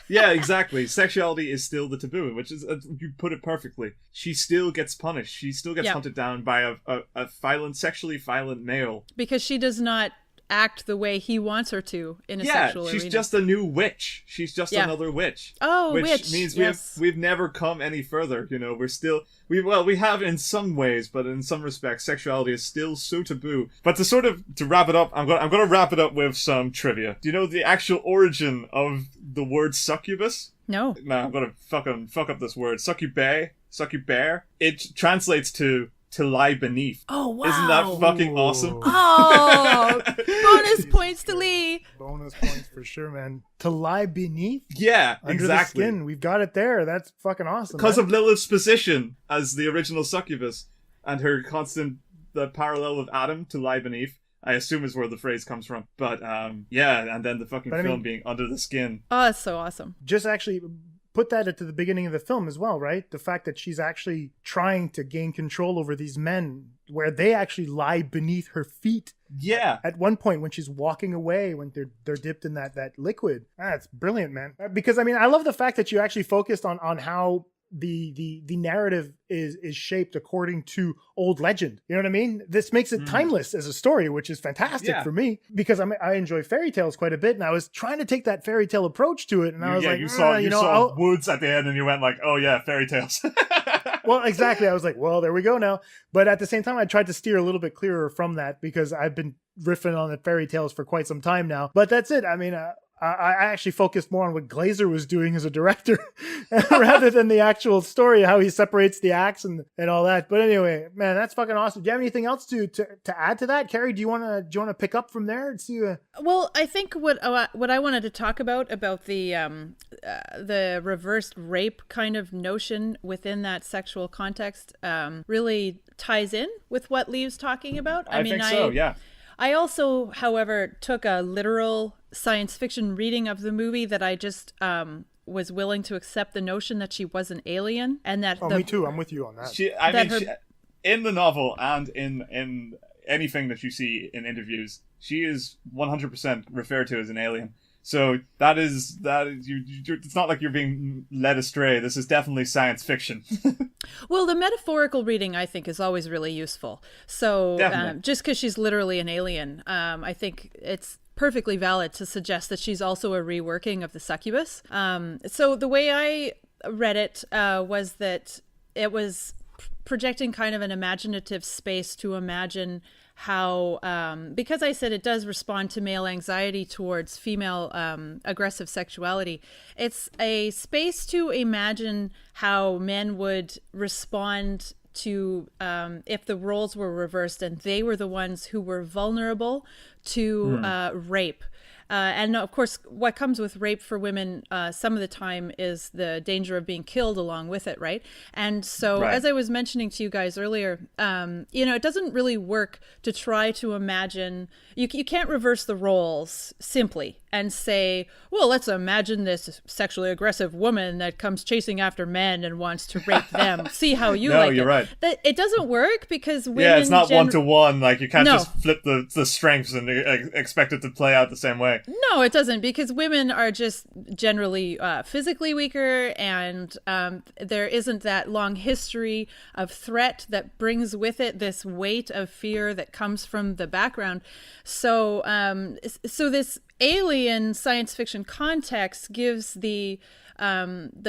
Yeah, exactly. Sexuality is still the taboo, which is you put it perfectly. She still gets punished. She still gets hunted down by a sexually violent male because she does not act the way he wants her to in a sexual arena. She's just a new witch. She's just another witch. Oh, which witch. means yes. we've never come any further. We're still we have in some ways, but in some respects, sexuality is still so taboo. But to wrap it up, I'm gonna wrap it up with some trivia. Do you know the actual origin of the word succubus? No. No, I'm gonna fuck up this word. Succubare. It translates to lie beneath. Oh, wow. Isn't that fucking awesome? Oh, bonus points to Lee. Bonus points for sure, man. To lie beneath? Yeah, Under exactly. the skin. We've got it there. That's fucking awesome. Because of Lilith's position as the original succubus and her constant, the parallel of Adam to lie beneath, I assume is where the phrase comes from. But and then the fucking film being under the skin. Oh, that's so awesome. Just actually put that at the beginning of the film as well, right? The fact that she's actually trying to gain control over these men where they actually lie beneath her feet. Yeah. At one point when she's walking away, when they're dipped in that liquid. That's brilliant, man. Because I love the fact that you actually focused on how the narrative is shaped according to old legend. You know what I mean? This makes it timeless as a story, which is fantastic for me because I enjoy fairy tales quite a bit, and I was trying to take that fairy tale approach to it, and I was like, you saw woods at the end, and you went like, oh yeah, fairy tales. Well, exactly. I was like, well, there we go now. But at the same time, I tried to steer a little bit clearer from that because I've been riffing on the fairy tales for quite some time now. But that's it. I actually focused more on what Glazer was doing as a director rather than the actual story, how he separates the acts and all that. But anyway, man, that's fucking awesome. Do you have anything else to add to that, Carrie? Do you want to pick up from there and see? Well, I think what I wanted to talk about the reversed rape kind of notion within that sexual context really ties in with what Lee's talking about. I think so, yeah. I also, however, took a literal science fiction reading of the movie that I just was willing to accept the notion that she was an alien, and that. Me too. I'm with you on that. In the novel and in anything that you see in interviews, she is 100% referred to as an alien. So that is you. It's not like you're being led astray. This is definitely science fiction. Well, the metaphorical reading, I think, is always really useful. So just because she's literally an alien, I think it's perfectly valid to suggest that she's also a reworking of the succubus. So the way I read it was that it was projecting kind of an imaginative space to imagine how, because I said it does respond to male anxiety towards female aggressive sexuality, it's a space to imagine how men would respond to if the roles were reversed and they were the ones who were vulnerable to rape. And of course, what comes with rape for women some of the time is the danger of being killed along with it, right? And so, as I was mentioning to you guys earlier, it doesn't really work to try to imagine. You can't reverse the roles simply and say, well, let's imagine this sexually aggressive woman that comes chasing after men and wants to rape them. See how you like it. No, you're right. It doesn't work because women... Yeah, it's not one-to-one. Like, you can't just flip the strengths and expect it to play out the same way. No, it doesn't, because women are just generally physically weaker, and there isn't that long history of threat that brings with it this weight of fear that comes from the background. So this alien science fiction context gives the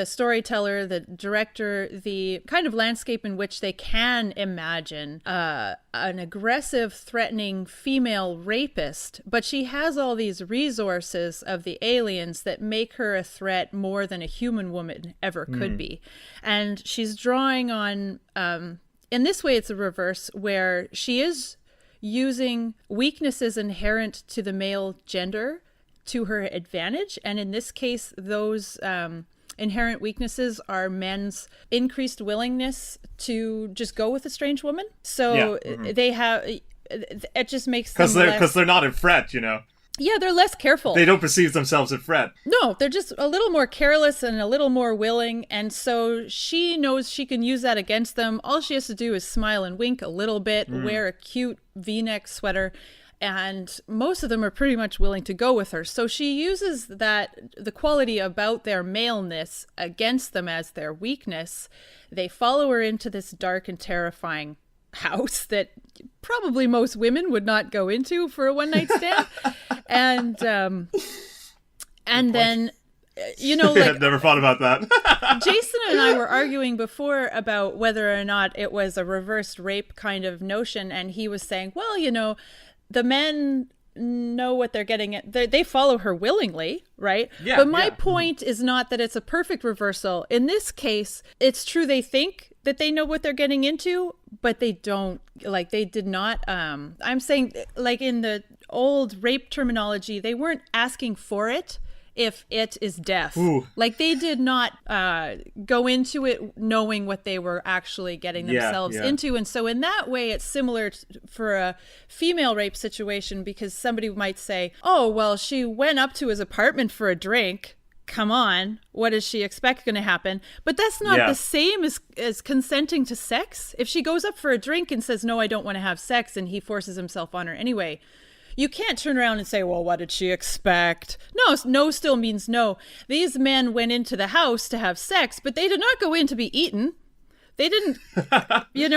storyteller, the director, the kind of landscape in which they can imagine an aggressive, threatening female rapist, but she has all these resources of the aliens that make her a threat more than a human woman ever could be. And she's drawing on, in this way, it's a reverse, where she is using weaknesses inherent to the male gender to her advantage. And in this case, those inherent weaknesses are men's increased willingness to just go with a strange woman. So they have, it just makes them because they're not in threat, Yeah, they're less careful. They don't perceive themselves in threat. No, they're just a little more careless and a little more willing. And so she knows she can use that against them. All she has to do is smile and wink a little bit, wear a cute V-neck sweater, and most of them are pretty much willing to go with her. So she uses the quality about their maleness against them as their weakness. They follow her into this dark and terrifying house that probably most women would not go into for a one-night stand. And then, like, never thought about that. Jason and I were arguing before about whether or not it was a reversed rape kind of notion. And he was saying, well, the men know what they're getting at. They follow her willingly, right? Yeah, but my point is not that it's a perfect reversal. In this case, it's true they think that they know what they're getting into, but they don't. Like, they did not. I'm saying, like, in the old rape terminology, they weren't asking for it if it is death. Ooh. Like, they did not go into it knowing what they were actually getting themselves into. And so in that way, it's similar for a female rape situation, because somebody might say, oh, well, she went up to his apartment for a drink. Come on, what does she expect going to happen? But that's not the same as consenting to sex. If she goes up for a drink and says, no, I don't want to have sex, and he forces himself on her anyway, you can't turn around and say, well, what did she expect? No still means no. These men went into the house to have sex, but they did not go in to be eaten. They didn't, you're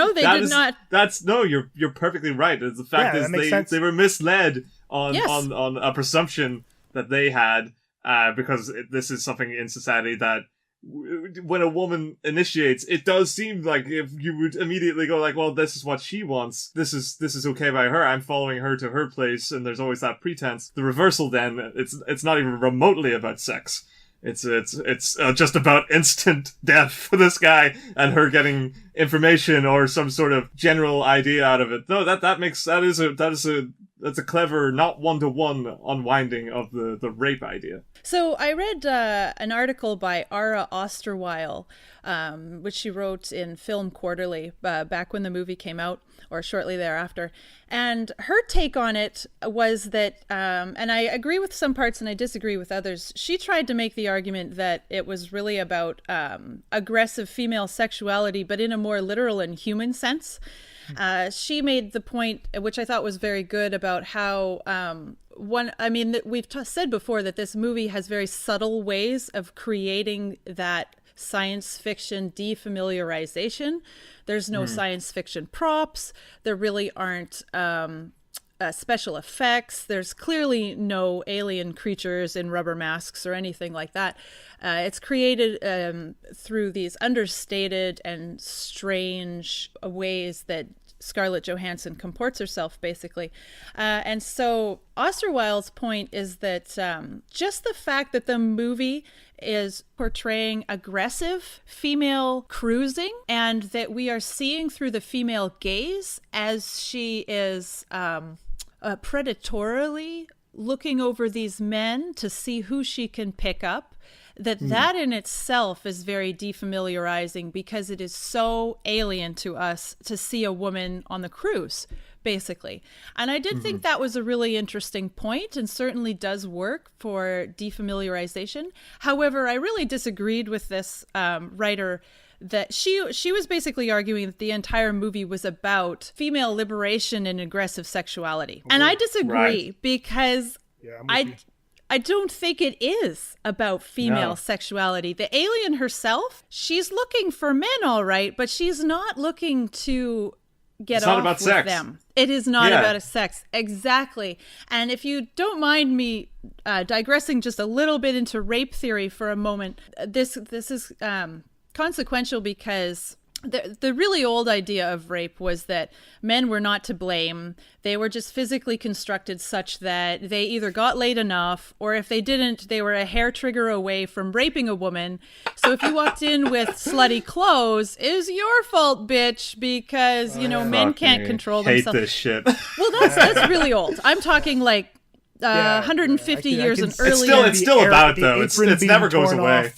perfectly right. The fact is they were misled on a presumption that they had, because this is something in society that when a woman initiates, it does seem like if you would immediately go like, well, this is what she wants. This is okay by her. I'm following her to her place, and there's always that pretense. The reversal, then, it's not even remotely about sex. It's just about instant death for this guy and her getting information or some sort of general idea out of it. No, that's a clever, not one-to-one unwinding of the rape idea. So I read an article by Ara Osterweil, which she wrote in Film Quarterly back when the movie came out, or shortly thereafter. And her take on it was that, and I agree with some parts and I disagree with others, she tried to make the argument that it was really about aggressive female sexuality, but in a more literal and human sense. She made the point, which I thought was very good, about how we've said before that this movie has very subtle ways of creating that science fiction defamiliarization. There's no science fiction props. There really aren't special effects. There's clearly no alien creatures in rubber masks or anything like that. It's created through these understated and strange ways that Scarlett Johansson comports herself, basically. And so Osterweil's point is that just the fact that the movie is portraying aggressive female cruising, and that we are seeing through the female gaze as she is predatorily looking over these men to see who she can pick up, that in itself is very defamiliarizing, because it is so alien to us to see a woman on the cruise, basically. And I did think that was a really interesting point, and certainly does work for defamiliarization. However, I really disagreed with this writer, that she was basically arguing that the entire movie was about female liberation and aggressive sexuality. And I disagree, because I don't think it is about female sexuality. The alien herself, she's looking for men, all right, but she's not looking to get off with sex. them. It is not about sex. Exactly. And if you don't mind me digressing just a little bit into rape theory for a moment, this is consequential, because the really old idea of rape was that men were not to blame. They were just physically constructed such that they either got laid enough, or if they didn't, they were a hair trigger away from raping a woman. So if you walked in with slutty clothes, it was your fault, bitch, because, men can't control themselves. Hate this shit. Well, that's really old. I'm talking like 150 years and earlier. It's still about, though. It never goes away.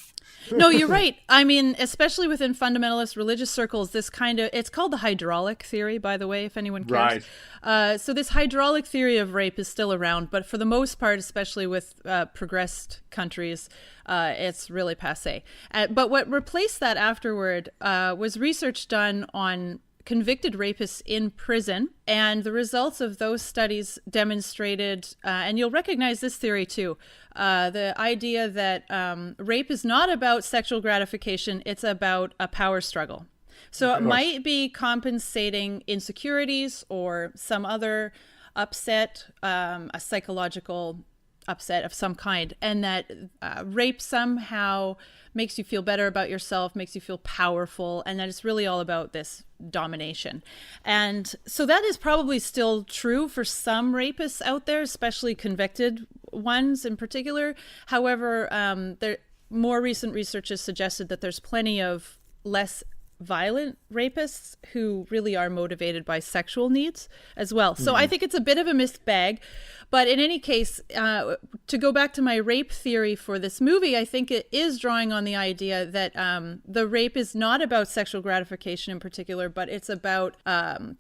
No, you're right. I mean, especially within fundamentalist religious circles, it's called the hydraulic theory, by the way, if anyone cares. Right. So this hydraulic theory of rape is still around, but for the most part, especially with progressed countries, it's really passé. But what replaced that afterward was research done on convicted rapists in prison, and the results of those studies demonstrated, and you'll recognize this theory too, the idea that rape is not about sexual gratification, it's about a power struggle. So it might be compensating insecurities or some other upset, a psychological upset of some kind, and that rape somehow makes you feel better about yourself, makes you feel powerful, and that it's really all about this domination. And so that is probably still true for some rapists out there, especially convicted ones in particular. However, more recent research has suggested that there's plenty of less violent rapists who really are motivated by sexual needs as well. So I think it's a bit of a mixed bag. But in any case, to go back to my rape theory for this movie, I think it is drawing on the idea that the rape is not about sexual gratification in particular, but it's about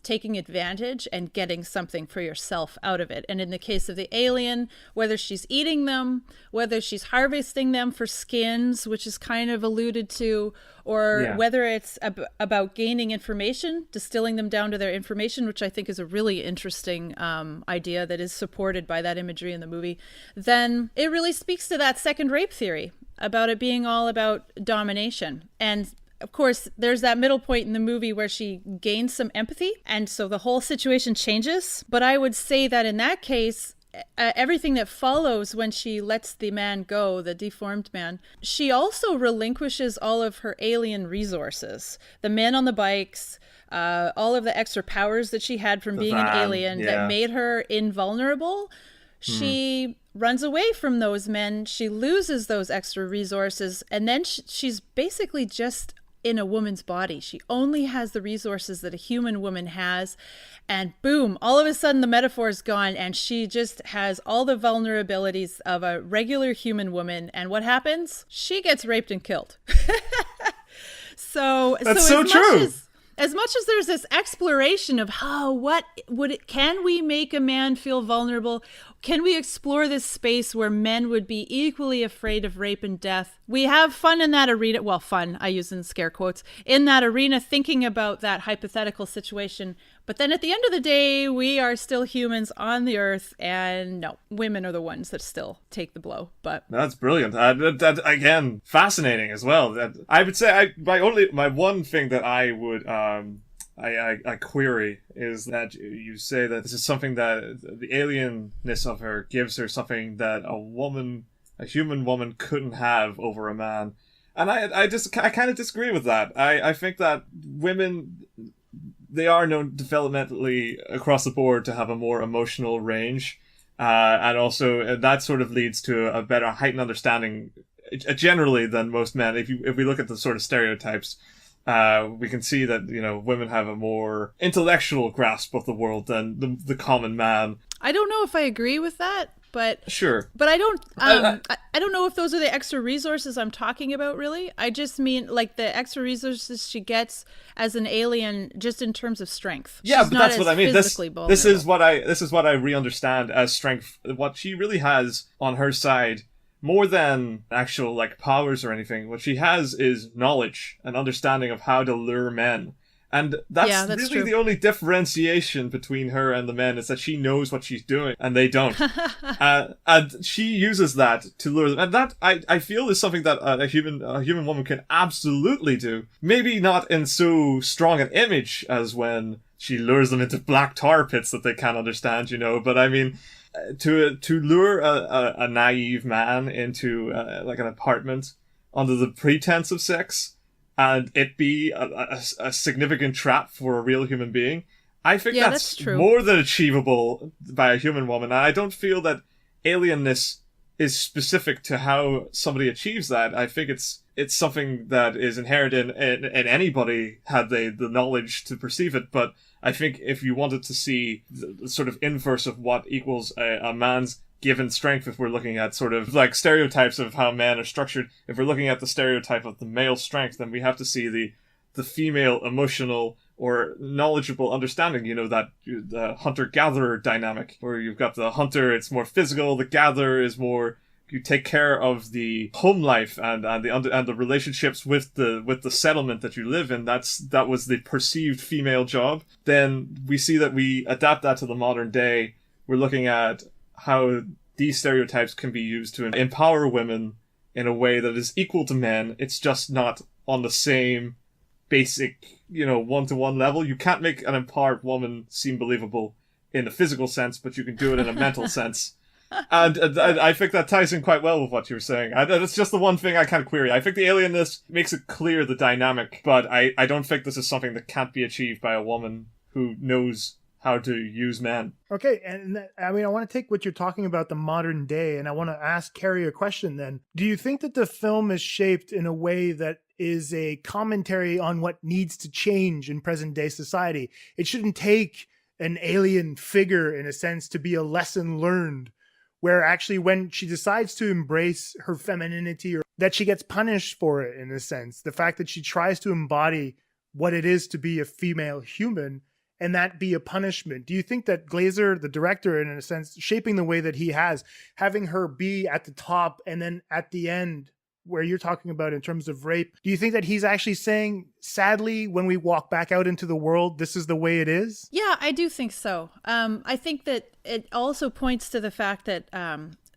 taking advantage and getting something for yourself out of it. And in the case of the alien, whether she's eating them, whether she's harvesting them for skins, which is kind of alluded to, or whether it's about gaining information, distilling them down to their information, which I think is a really interesting idea that is supported by that imagery in the movie, then it really speaks to that second rape theory about it being all about domination. And of course, there's that middle point in the movie where she gains some empathy, and so the whole situation changes. But I would say that in that case, everything that follows when she lets the man go, the deformed man, she also relinquishes all of her alien resources. The men on the bikes, all of the extra powers that she had from being an alien that made her invulnerable. She runs away from those men. She loses those extra resources. And then she's basically just in a woman's body. She only has the resources that a human woman has. And boom, all of a sudden the metaphor is gone, and she just has all the vulnerabilities of a regular human woman. And what happens? She gets raped and killed. That's so true. As much as there's this exploration of can we make a man feel vulnerable? Can we explore this space where men would be equally afraid of rape and death? We have fun in that arena. Well, fun, I use in scare quotes, in that arena, thinking about that hypothetical situation. But then at the end of the day, we are still humans on the earth, and no, women are the ones that still take the blow. But that's brilliant. That again, fascinating as well. I would say my one thing that I would I query is that you say that this is something that the alienness of her gives her something that a human woman couldn't have over a man. And I kind of disagree with that. I think that women, they are known developmentally across the board to have a more emotional range. And also that sort of leads to a better heightened understanding generally than most men. If we look at the sort of stereotypes, we can see that, women have a more intellectual grasp of the world than the common man. I don't know if I agree with that, but sure. But I don't. I don't know if those are the extra resources I'm talking about. Really, I just mean like the extra resources she gets as an alien, just in terms of strength. Yeah, She's but not that's what as I mean. physically This is vulnerable. what I re-understand as strength. What she really has on her side, more than actual like powers or anything, what she has is knowledge and understanding of how to lure men. And that's really true. the only differentiation between her and the men, is that she knows what she's doing and they don't. And she uses that to lure them. And that, I feel, is something that a human woman can absolutely do. Maybe not in so strong an image as when she lures them into black tar pits that they can't understand, but I mean, to lure a naive man into like an apartment under the pretense of sex, and it be a significant trap for a real human being, I think that's true. More than achievable by a human woman. And I don't feel that alienness is specific to how somebody achieves that. I think it's something that is inherent in anybody had they the knowledge to perceive it. But I think if you wanted to see the sort of inverse of what equals a man's given strength, if we're looking at sort of like stereotypes of how men are structured, if we're looking at the stereotype of the male strength, then we have to see the female emotional or knowledgeable understanding, that the hunter-gatherer dynamic, where you've got the hunter, it's more physical, the gatherer is more, you take care of the home life and the relationships with the settlement that you live in. That was the perceived female job. Then we see that we adapt that to the modern day. We're looking at how these stereotypes can be used to empower women in a way that is equal to men. It's just not on the same basic, one-to-one level. You can't make an empowered woman seem believable in a physical sense, but you can do it in a mental sense. And I think that ties in quite well with what you were saying. That's just the one thing I kind of query. I think the alienness makes it clear the dynamic, but I don't think this is something that can't be achieved by a woman who knows how to use men. Okay, and I want to take what you're talking about, the modern day, and I want to ask Carrie a question then. Do you think that the film is shaped in a way that is a commentary on what needs to change in present day society? It shouldn't take an alien figure, in a sense, to be a lesson learned, where actually when she decides to embrace her femininity, or that she gets punished for it, in a sense. The fact that she tries to embody what it is to be a female human, and that be a punishment. Do you think that Glazer, the director, in a sense, shaping the way that he has, having her be at the top and then at the end, where you're talking about in terms of rape, do you think that he's actually saying, sadly, when we walk back out into the world, this is the way it is? Yeah, I do think so. I think that it also points to the fact that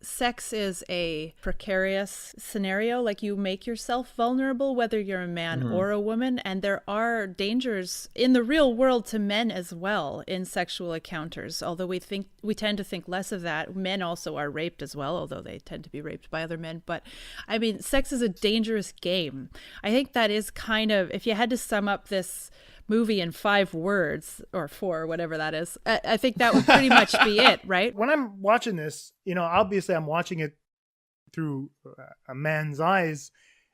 sex is a precarious scenario. Like, you make yourself vulnerable, whether you're a man or a woman. And there are dangers in the real world to men as well in sexual encounters. Although we tend to think less of that. Men also are raped as well, although they tend to be raped by other men. But I mean, sex is a dangerous game. I think that is kind of, if you had to sum up this movie in 5 words, or 4, whatever that is, I think that would pretty much be it, right? When I'm watching this, obviously I'm watching it through a man's eyes,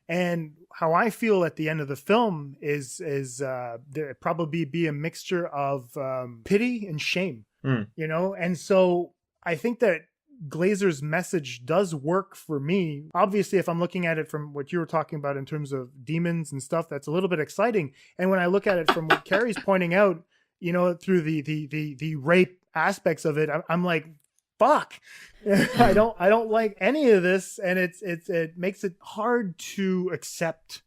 and how I feel at the end of the film is there probably be a mixture of pity and shame, and so I think that Glazer's message does work for me. Obviously, if I'm looking at it from what you were talking about in terms of demons and stuff, that's a little bit exciting. And when I look at it from what Carrie's pointing out, through the rape aspects of it, I'm like, fuck, I don't like any of this, and it makes it hard to accept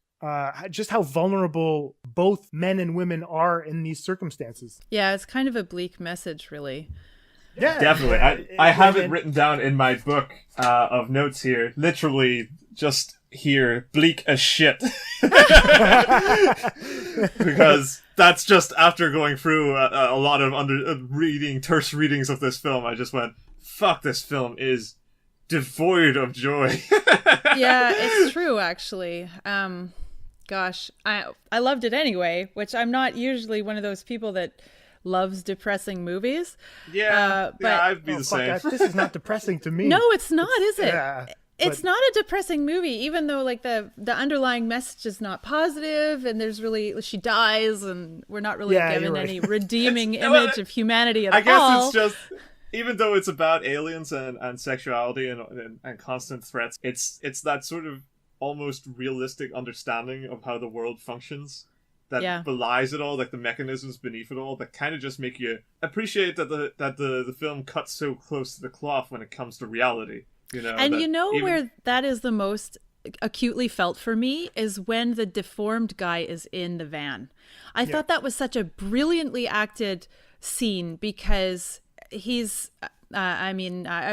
just how vulnerable both men and women are in these circumstances. Yeah, it's kind of a bleak message, really. Yeah, definitely. I have it written down in my book of notes here. Literally, just here, bleak as shit. Because that's just after going through a lot of terse readings of this film. I just went, fuck, this film is devoid of joy. Yeah, it's true, actually. gosh, I loved it anyway, which I'm not usually one of those people that loves depressing movies. Yeah, but I'd be the same. This is not depressing to me. No, it's not, is it? Yeah, it's not a depressing movie, even though like the underlying message is not positive, and there's really, she dies, and we're not really given any redeeming image of humanity at all. I guess it's just, even though it's about aliens and sexuality and constant threats, it's that sort of almost realistic understanding of how the world functions that belies it all, like the mechanisms beneath it all, that kind of just make you appreciate that the film cuts so close to the cloth when it comes to reality. You know, and where that is the most acutely felt for me is when the deformed guy is in the van. I thought that was such a brilliantly acted scene, because he's I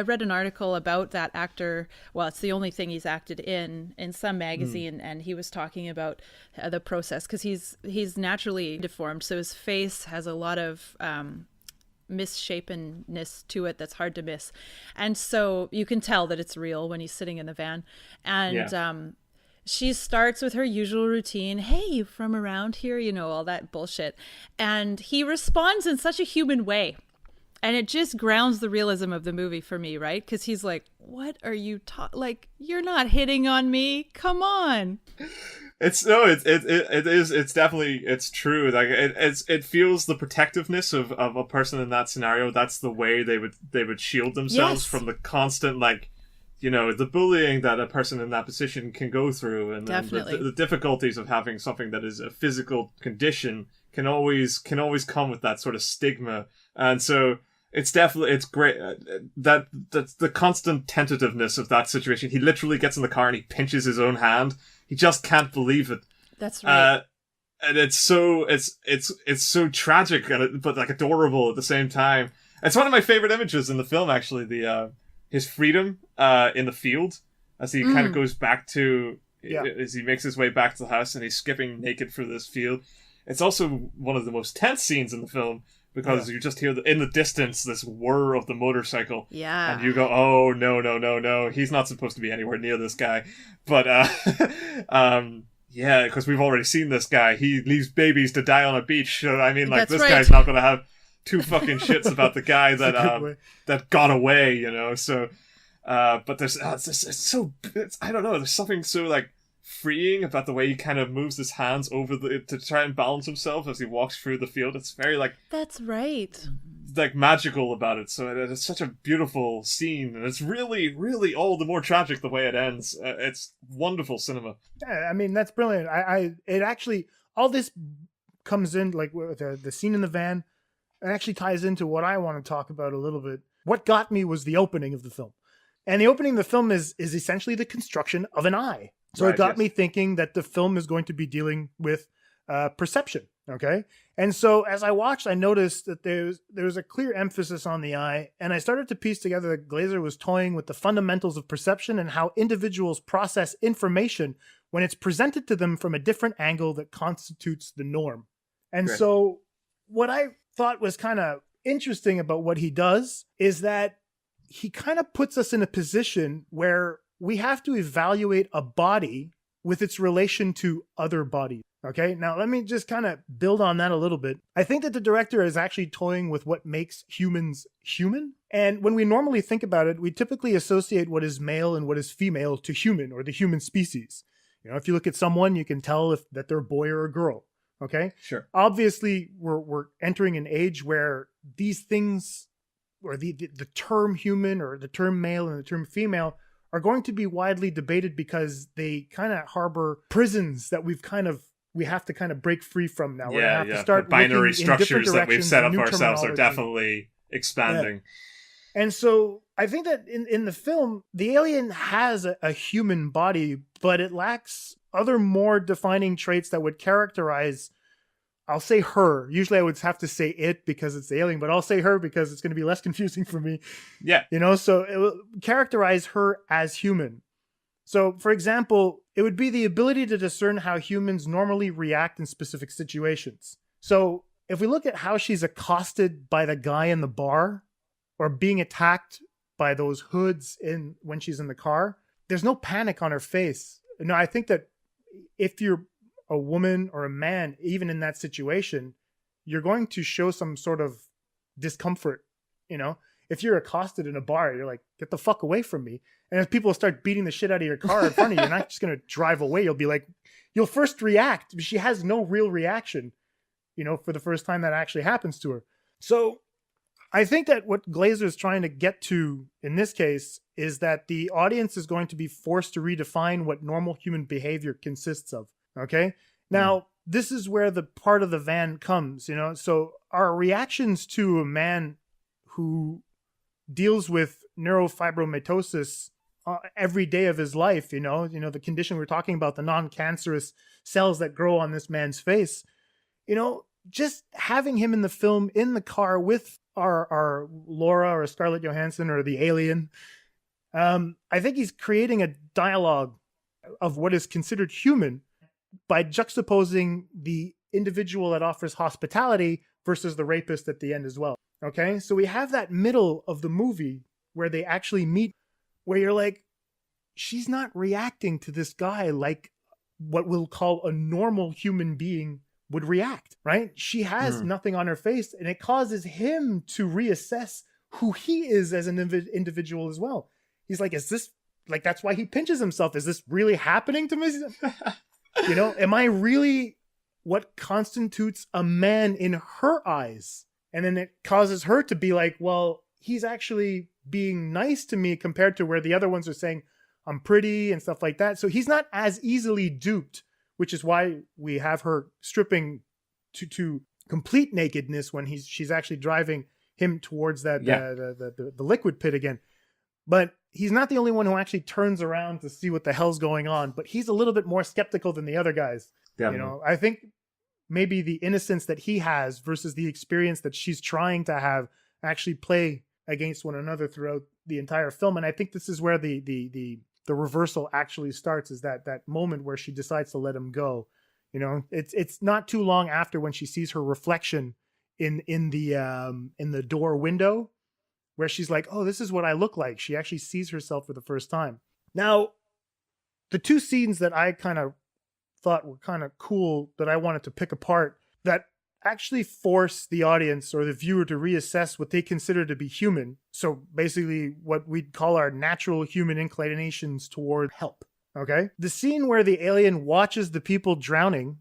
read an article about that actor. Well, it's the only thing he's acted in some magazine, and he was talking about the process, because he's naturally deformed, so his face has a lot of misshapenness to it that's hard to miss, and so you can tell that it's real when he's sitting in the van. And she starts with her usual routine, hey, you from around here, all that bullshit, and he responds in such a human way, and it just grounds the realism of the movie for me, right? Because he's like, what are you like, you're not hitting on me, come on. It's definitely, it's true. Like it feels the protectiveness of a person in that scenario. That's the way they would shield themselves from the constant, like, the bullying that a person in that position can go through, and the difficulties of having something that is a physical condition can always come with that sort of stigma. And so it's great that's the constant tentativeness of that situation. He literally gets in the car and he pinches his own hand. He just can't believe it. That's right. And it's so tragic, but like adorable at the same time. It's one of my favorite images in the film, actually. The his freedom in the field as he kind of goes back to as he makes his way back to the house, and he's skipping naked through this field. It's also one of the most tense scenes in the film, because you just hear in the distance this whir of the motorcycle. Yeah. And you go, oh, no. He's not supposed to be anywhere near this guy. But, because we've already seen this guy. He leaves babies to die on a beach. So, I mean, like, guy's not going to have two fucking shits about the guy that got away, So, but there's, I don't know, there's something so, like, freeing about the way he kind of moves his hands over to try and balance himself as he walks through the field. It's very like, that's right, like magical about it. So it's such a beautiful scene, and it's really, really all the more tragic the way it ends. It's wonderful cinema. Yeah, I mean, that's brilliant. It actually, all this comes in, like the scene in the van, it actually ties into what I want to talk about a little bit. What got me was the opening of the film, and the opening of the film is essentially the construction of an eye. So it got me thinking that the film is going to be dealing with perception, okay? And so as I watched, I noticed that there was a clear emphasis on the eye, and I started to piece together that Glazer was toying with the fundamentals of perception and how individuals process information when it's presented to them from a different angle that constitutes the norm. And so what I thought was kind of interesting about what he does is that he kind of puts us in a position where we have to evaluate a body with its relation to other bodies. Okay, now let me just kind of build on that a little bit. I think that the director is actually toying with what makes humans human. And when we normally think about it, we typically associate what is male and what is female to human, or the human species. If you look at someone, you can tell that they're a boy or a girl. Okay? Sure. Obviously, we're entering an age where these things, or the term human or the term male and the term female, are going to be widely debated, because they kind of harbor prisons that we have to kind of break free from now. We're going to have to start the binary structures that we've set up new ourselves are definitely expanding. Yeah. And so I think that in the film, the alien has a human body, but it lacks other more defining traits that would characterize, I'll say her. Usually I would have to say it because it's the alien, but I'll say her because it's going to be less confusing for me. Yeah. So it will characterize her as human. So, for example, it would be the ability to discern how humans normally react in specific situations. So if we look at how she's accosted by the guy in the bar, or being attacked by those hoods when she's in the car, there's no panic on her face. No, I think that if you're a woman or a man, even in that situation, you're going to show some sort of discomfort. If you're accosted in a bar, you're like, get the fuck away from me. And if people start beating the shit out of your car in front of you, you're not just going to drive away. You'll be like, you'll first react. She has no real reaction, for the first time that actually happens to her. So I think that what Glazer is trying to get to in this case is that the audience is going to be forced to redefine what normal human behavior consists of. Okay. Now, this is where the part of the van comes, so our reactions to a man who deals with neurofibromatosis every day of his life, the condition we're talking about, the non-cancerous cells that grow on this man's face, just having him in the film in the car with our Laura or Scarlett Johansson or the alien, I think he's creating a dialogue of what is considered human by juxtaposing the individual that offers hospitality versus the rapist at the end as well. Okay, so we have that middle of the movie where they actually meet, where you're like, she's not reacting to this guy like what we'll call a normal human being would react, right? She has nothing on her face, and it causes him to reassess who he is as an individual as well. He's like, is this, like, that's why he pinches himself. Is this really happening to me? Am I really what constitutes a man in her eyes? And then it causes her to be like, well, he's actually being nice to me compared to where the other ones are saying I'm pretty and stuff like that. So he's not as easily duped, which is why we have her stripping to complete nakedness when she's actually driving him towards that the liquid pit again. But he's not the only one who actually turns around to see what the hell's going on. But he's a little bit more skeptical than the other guys. Yeah. I think maybe the innocence that he has versus the experience that she's trying to have actually play against one another throughout the entire film. And I think this is where the reversal actually starts, is that moment where she decides to let him go. It's not too long after when she sees her reflection in the door window, where she's like, oh, this is what I look like. She actually sees herself for the first time. Now, the two scenes that I kind of thought were kind of cool that I wanted to pick apart that actually force the audience or the viewer to reassess what they consider to be human. So basically what we'd call our natural human inclinations toward help. Okay. The scene where the alien watches the people drowning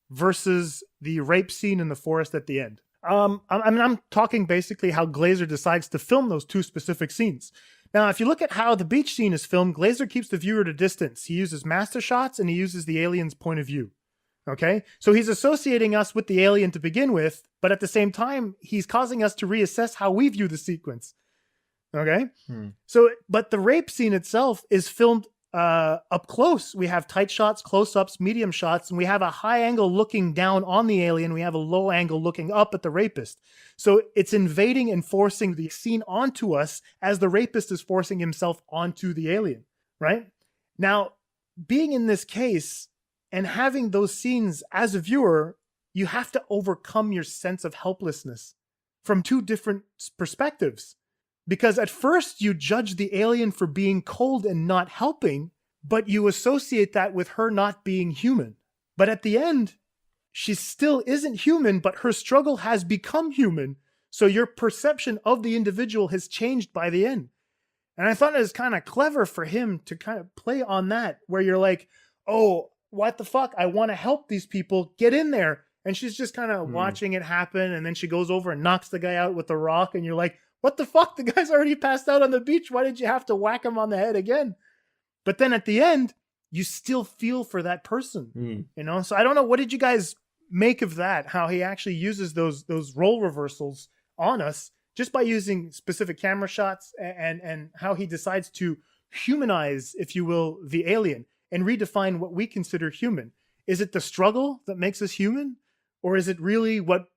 versus the rape scene in the forest at the end. I'm talking basically how Glazer decides to film those two specific scenes. Now, if you look at how the beach scene is filmed, Glazer keeps the viewer at a distance. He uses master shots and he uses the alien's point of view. Okay? So he's associating us with the alien to begin with, but at the same time, he's causing us to reassess how we view the sequence. Okay? So, but the rape scene itself is filmed up close. We have tight shots, close-ups, medium shots, and we have a high angle looking down on the alien. We have a low angle looking up at the rapist. So it's invading and forcing the scene onto us as the rapist is forcing himself onto the alien, right? Now, being in this case and having those scenes as a viewer, you have to overcome your sense of helplessness from two different perspectives. Because at first you judge the alien for being cold and not helping, but you associate that with her not being human. But at the end, she still isn't human, but her struggle has become human. So your perception of the individual has changed by the end. And I thought it was kind of clever for him to kind of play on that, where you're like, oh, what the fuck? I want to help these people. Get in there. And she's just kind of watching it happen. And then she goes over and knocks the guy out with the rock. And you're like, what the fuck? The guy's already passed out on the beach. Why did you have to whack him on the head again? But then at the end, you still feel for that person, So I don't know. What did you guys make of that? How he actually uses those role reversals on us just by using specific camera shots, and how he decides to humanize, if you will, the alien and redefine what we consider human. Is it the struggle that makes us human? Or is it really what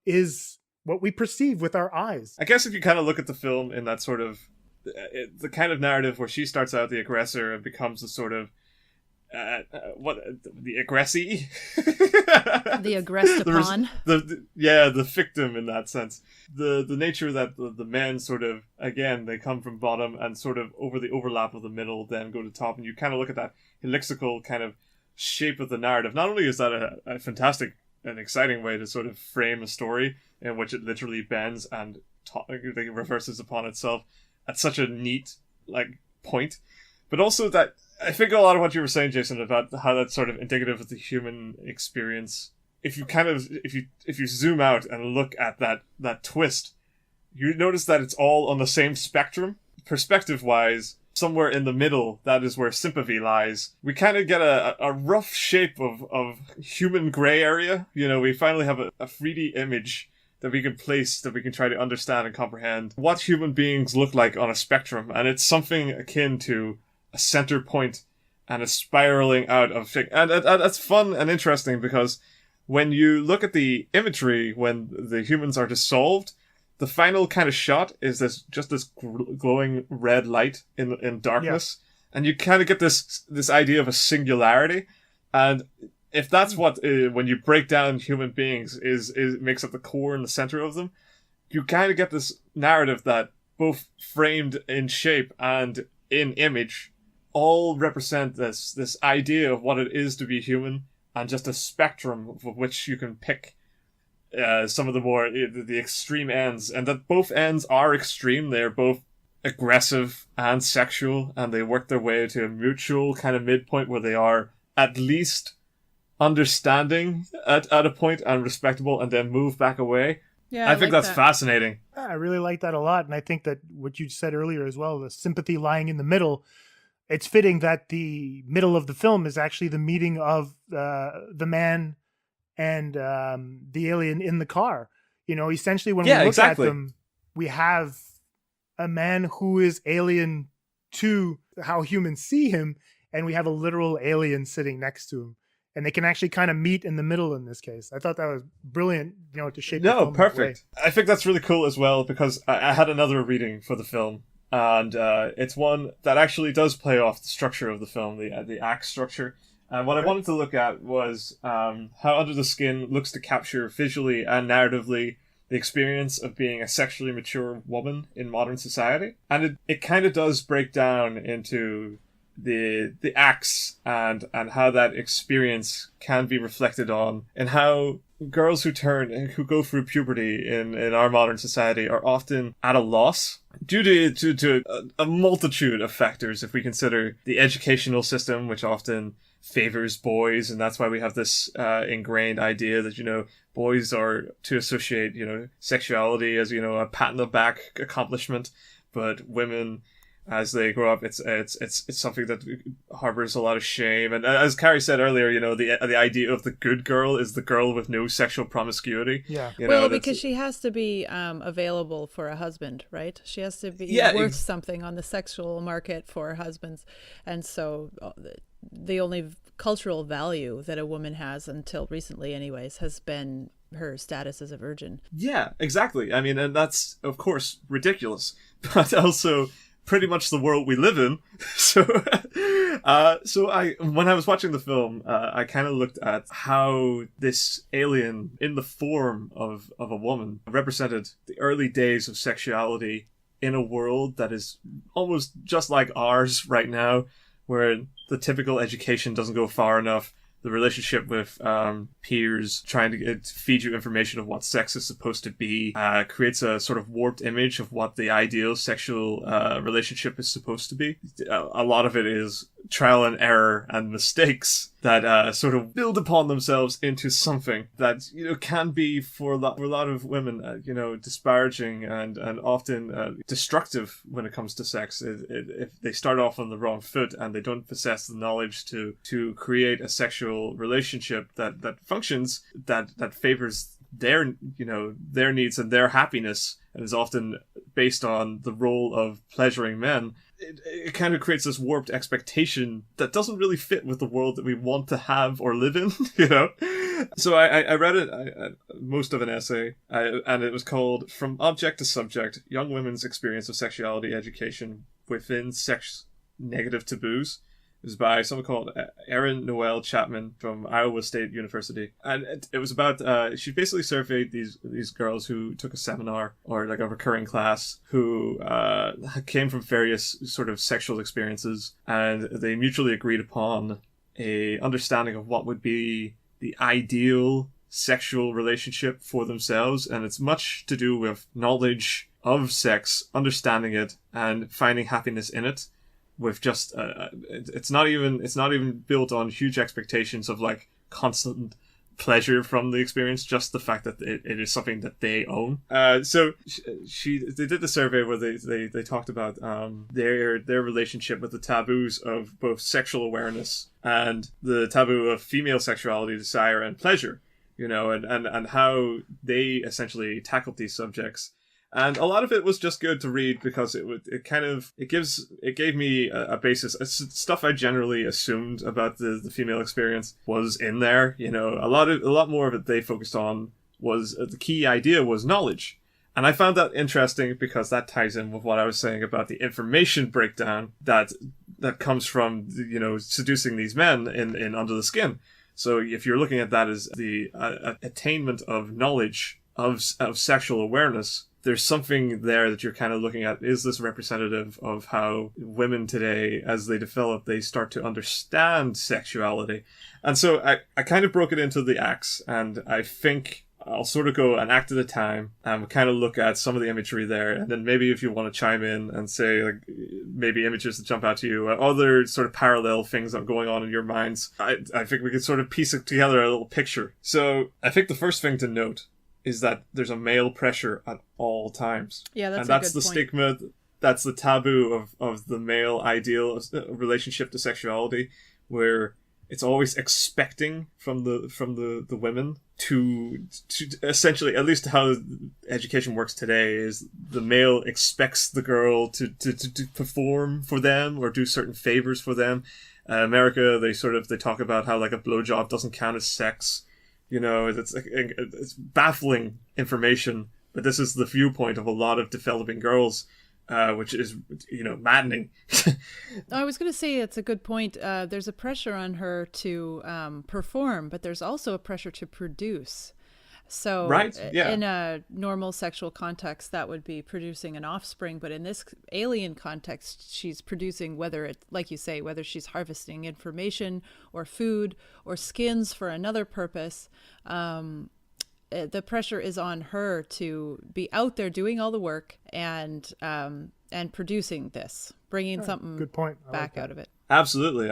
we perceive with our eyes? I guess if you kind of look at the film in that sort of the kind of narrative where she starts out the aggressor and becomes the sort of the aggressee, the aggressed upon, the victim in that sense. The nature that the men sort of, again, they come from bottom and sort of over the overlap of the middle, then go to top, and you kind of look at that helixical kind of shape of the narrative. Not only is that a fantastic and exciting way to sort of frame a story in which it literally bends and reverses upon itself at such a neat point, but also that I think a lot of what you were saying, Jason, about how that's sort of indicative of the human experience. If you zoom out and look at that twist, you notice that it's all on the same spectrum. Perspective-wise, somewhere in the middle, that is where sympathy lies. We kind of get a rough shape of human gray area. We finally have a 3D image that we can place, that we can try to understand and comprehend what human beings look like on a spectrum. And it's something akin to a center point and a spiraling out of thing. And that's fun and interesting, because when you look at the imagery, when the humans are dissolved, the final kind of shot is this glowing red light in darkness. Yeah. And you kind of get this idea of a singularity. And if that's what, when you break down human beings, is makes up the core and the center of them, you kind of get this narrative that both framed in shape and in image all represent this idea of what it is to be human, and just a spectrum of which you can pick some of the extreme ends, and that both ends are extreme. They're both aggressive and sexual, and they work their way to a mutual kind of midpoint where they are at least understanding at a point and respectable, and then move back away. Yeah, I think that's fascinating. I really like that a lot, and I think that what you said earlier as well, the sympathy lying in the middle, it's fitting that the middle of the film is actually the meeting of the man and the alien in the car. Essentially when we look at them, we have a man who is alien to how humans see him, and we have a literal alien sitting next to him. And they can actually kind of meet in the middle in this case. I thought that was brilliant, to shape the film. No, perfect. I think that's really cool as well, because I had another reading for the film, and it's one that actually does play off the structure of the film, the act structure. And what I wanted to look at was how Under the Skin looks to capture visually and narratively the experience of being a sexually mature woman in modern society. And it kind of does break down into the acts and how that experience can be reflected on, and how girls who go through puberty in our modern society are often at a loss due to a multitude of factors. If we consider the educational system, which often favors boys, and that's why we have this ingrained idea that boys are to associate sexuality as a pat on the back accomplishment, but women, as they grow up, it's something that harbors a lot of shame. And as Carrie said earlier, the idea of the good girl is the girl with no sexual promiscuity. Yeah. Because she has to be available for a husband, right? She has to be worth something on the sexual market for husbands. And so the only cultural value that a woman has, until recently anyways, has been her status as a virgin. Yeah, exactly. I mean, and that's, of course, ridiculous, but also pretty much the world we live in. So when I was watching the film, I kind of looked at how this alien in the form of a woman represented the early days of sexuality in a world that is almost just like ours right now, where the typical education doesn't go far enough. The relationship with peers trying to feed you information of what sex is supposed to be creates a sort of warped image of what the ideal sexual relationship is supposed to be. A lot of it is trial and error and mistakes that sort of build upon themselves into something that can be for a lot of women disparaging and often destructive when it comes to sex. If they start off on the wrong foot and they don't possess the knowledge to create a sexual relationship that functions, that favors their needs and their happiness, and is often based on the role of pleasuring men, it kind of creates this warped expectation that doesn't really fit with the world that we want to have or live in, So I read most of an essay, and it was called "From Object to Subject: Young Women's Experience of Sexuality Education Within Sex Negative Taboos." It was by someone called Erin Noel Chapman from Iowa State University. And it was about, she basically surveyed these girls who took a seminar or like a recurring class who came from various sort of sexual experiences, and they mutually agreed upon a understanding of what would be the ideal sexual relationship for themselves, and it's much to do with knowledge of sex, understanding it, and finding happiness in it. With just it's not even built on huge expectations of like constant pleasure from the experience, just the fact that it is something that they own. So they did the survey where they talked about their relationship with the taboos of both sexual awareness and the taboo of female sexuality, desire, and pleasure, you know, and how they essentially tackled these subjects. And a lot of it was just good to read because it gave me a basis. Stuff I generally assumed about the female experience was in there. You know, a lot more of it they focused on was the key idea was knowledge. And I found that interesting because that ties in with what I was saying about the information breakdown that comes from, you know, seducing these men in Under the Skin. So if you're looking at that as the attainment of knowledge of sexual awareness, there's something there that you're kind of looking at. Is this representative of how women today, as they develop, they start to understand sexuality? And so I kind of broke it into the acts, and I think I'll sort of go an act at a time and kind of look at some of the imagery there. And then maybe if you want to chime in and say, like, maybe images that jump out to you, other sort of parallel things that are going on in your minds, I think we could sort of piece it together a little picture. So I think the first thing to note is that there's a male pressure at all times. Yeah, that's and that's the point. stigma, that's the taboo of the male ideal relationship to sexuality, where it's always expecting from the women to essentially, at least how education works today, is the male expects the girl to perform for them or do certain favors for them. America, they talk about how like a blowjob doesn't count as sex. You know, it's baffling information, but this is the viewpoint of a lot of developing girls, which is, you know, maddening. I was going to say it's a good point. There's a pressure on her to perform, but there's also a pressure to produce. So right, yeah. In a normal sexual context, that would be producing an offspring. But in this alien context, she's producing, whether it, like you say, whether she's harvesting information or food or skins for another purpose. The pressure is on her to be out there doing all the work and producing this, bringing something good point. back out of it. Absolutely.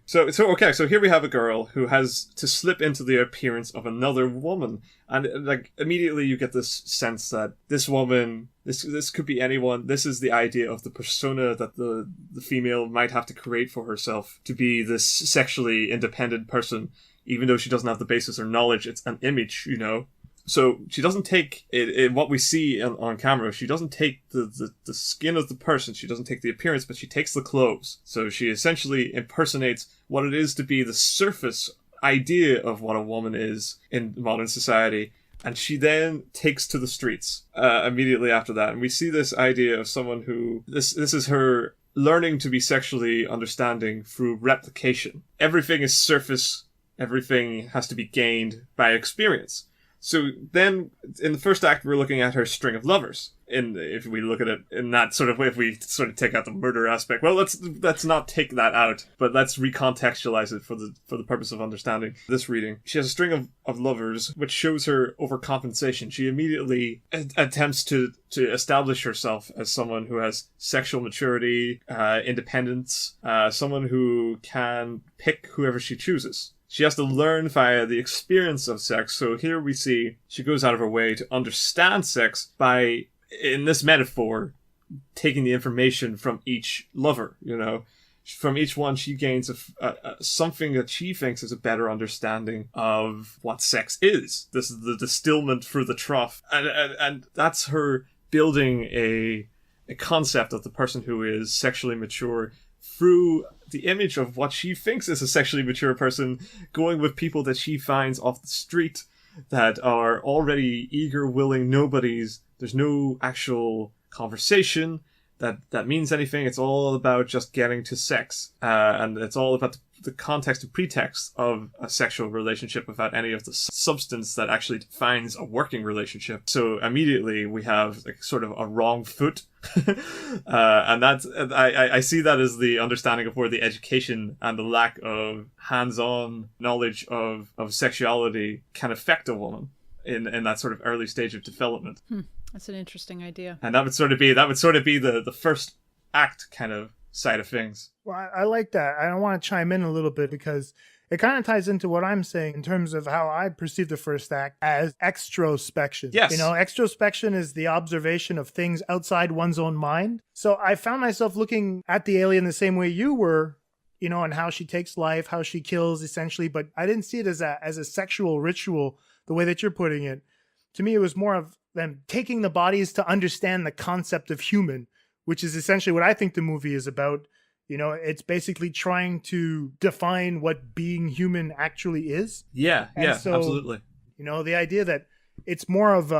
So okay, so here we have a girl who has to slip into the appearance of another woman, and like immediately you get this sense that this woman, this could be anyone. This is the idea of the persona that the female might have to create for herself to be this sexually independent person, even though she doesn't have the basis or knowledge. It's an image, you know. So she doesn't take it, what we see on camera. She doesn't take the skin of the person. She doesn't take the appearance, but she takes the clothes. So she essentially impersonates what it is to be the surface idea of what a woman is in modern society. And she then takes to the streets immediately after that. And we see this idea of someone who, this is her learning to be sexually understanding through replication. Everything is surface. Everything has to be gained by experience. So then, in the first act, we're looking at her string of lovers. If we look at it in that sort of way, if we sort of take out the murder aspect, well, let's not take that out, but let's recontextualize it for the purpose of understanding this reading. She has a string of lovers, which shows her overcompensation. She immediately attempts to establish herself as someone who has sexual maturity, independence, someone who can pick whoever she chooses. She has to learn via the experience of sex. So here we see she goes out of her way to understand sex by, in this metaphor, taking the information from each lover, you know. From each one, she gains something that she thinks is a better understanding of what sex is. This is the distillment through the trough. And that's her building a concept of the person who is sexually mature through the image of what she thinks is a sexually mature person, going with people that she finds off the street that are already eager, willing nobodies. There's no actual conversation. that means anything. It's all about just getting to sex, and it's all about the context and pretext of a sexual relationship without any of the substance that actually defines a working relationship. So immediately we have like sort of a wrong foot. And I see that as the understanding of where the education and the lack of hands-on knowledge of sexuality can affect a woman in that sort of early stage of development. That's an interesting idea. And that would sort of be the first act kind of side of things. Well, I like that. I want to chime in a little bit because it kind of ties into what I'm saying in terms of how I perceive the first act as extrospection. Yes. You know, extrospection is the observation of things outside one's own mind. So I found myself looking at the alien the same way you were, you know, and how she takes life, how she kills essentially, but I didn't see it as a sexual ritual the way that you're putting it. To me, it was more of them taking the bodies to understand the concept of human, which is essentially what I think the movie is about. You know, it's basically trying to define what being human actually is. Yeah, So, absolutely. You know, the idea that it's more of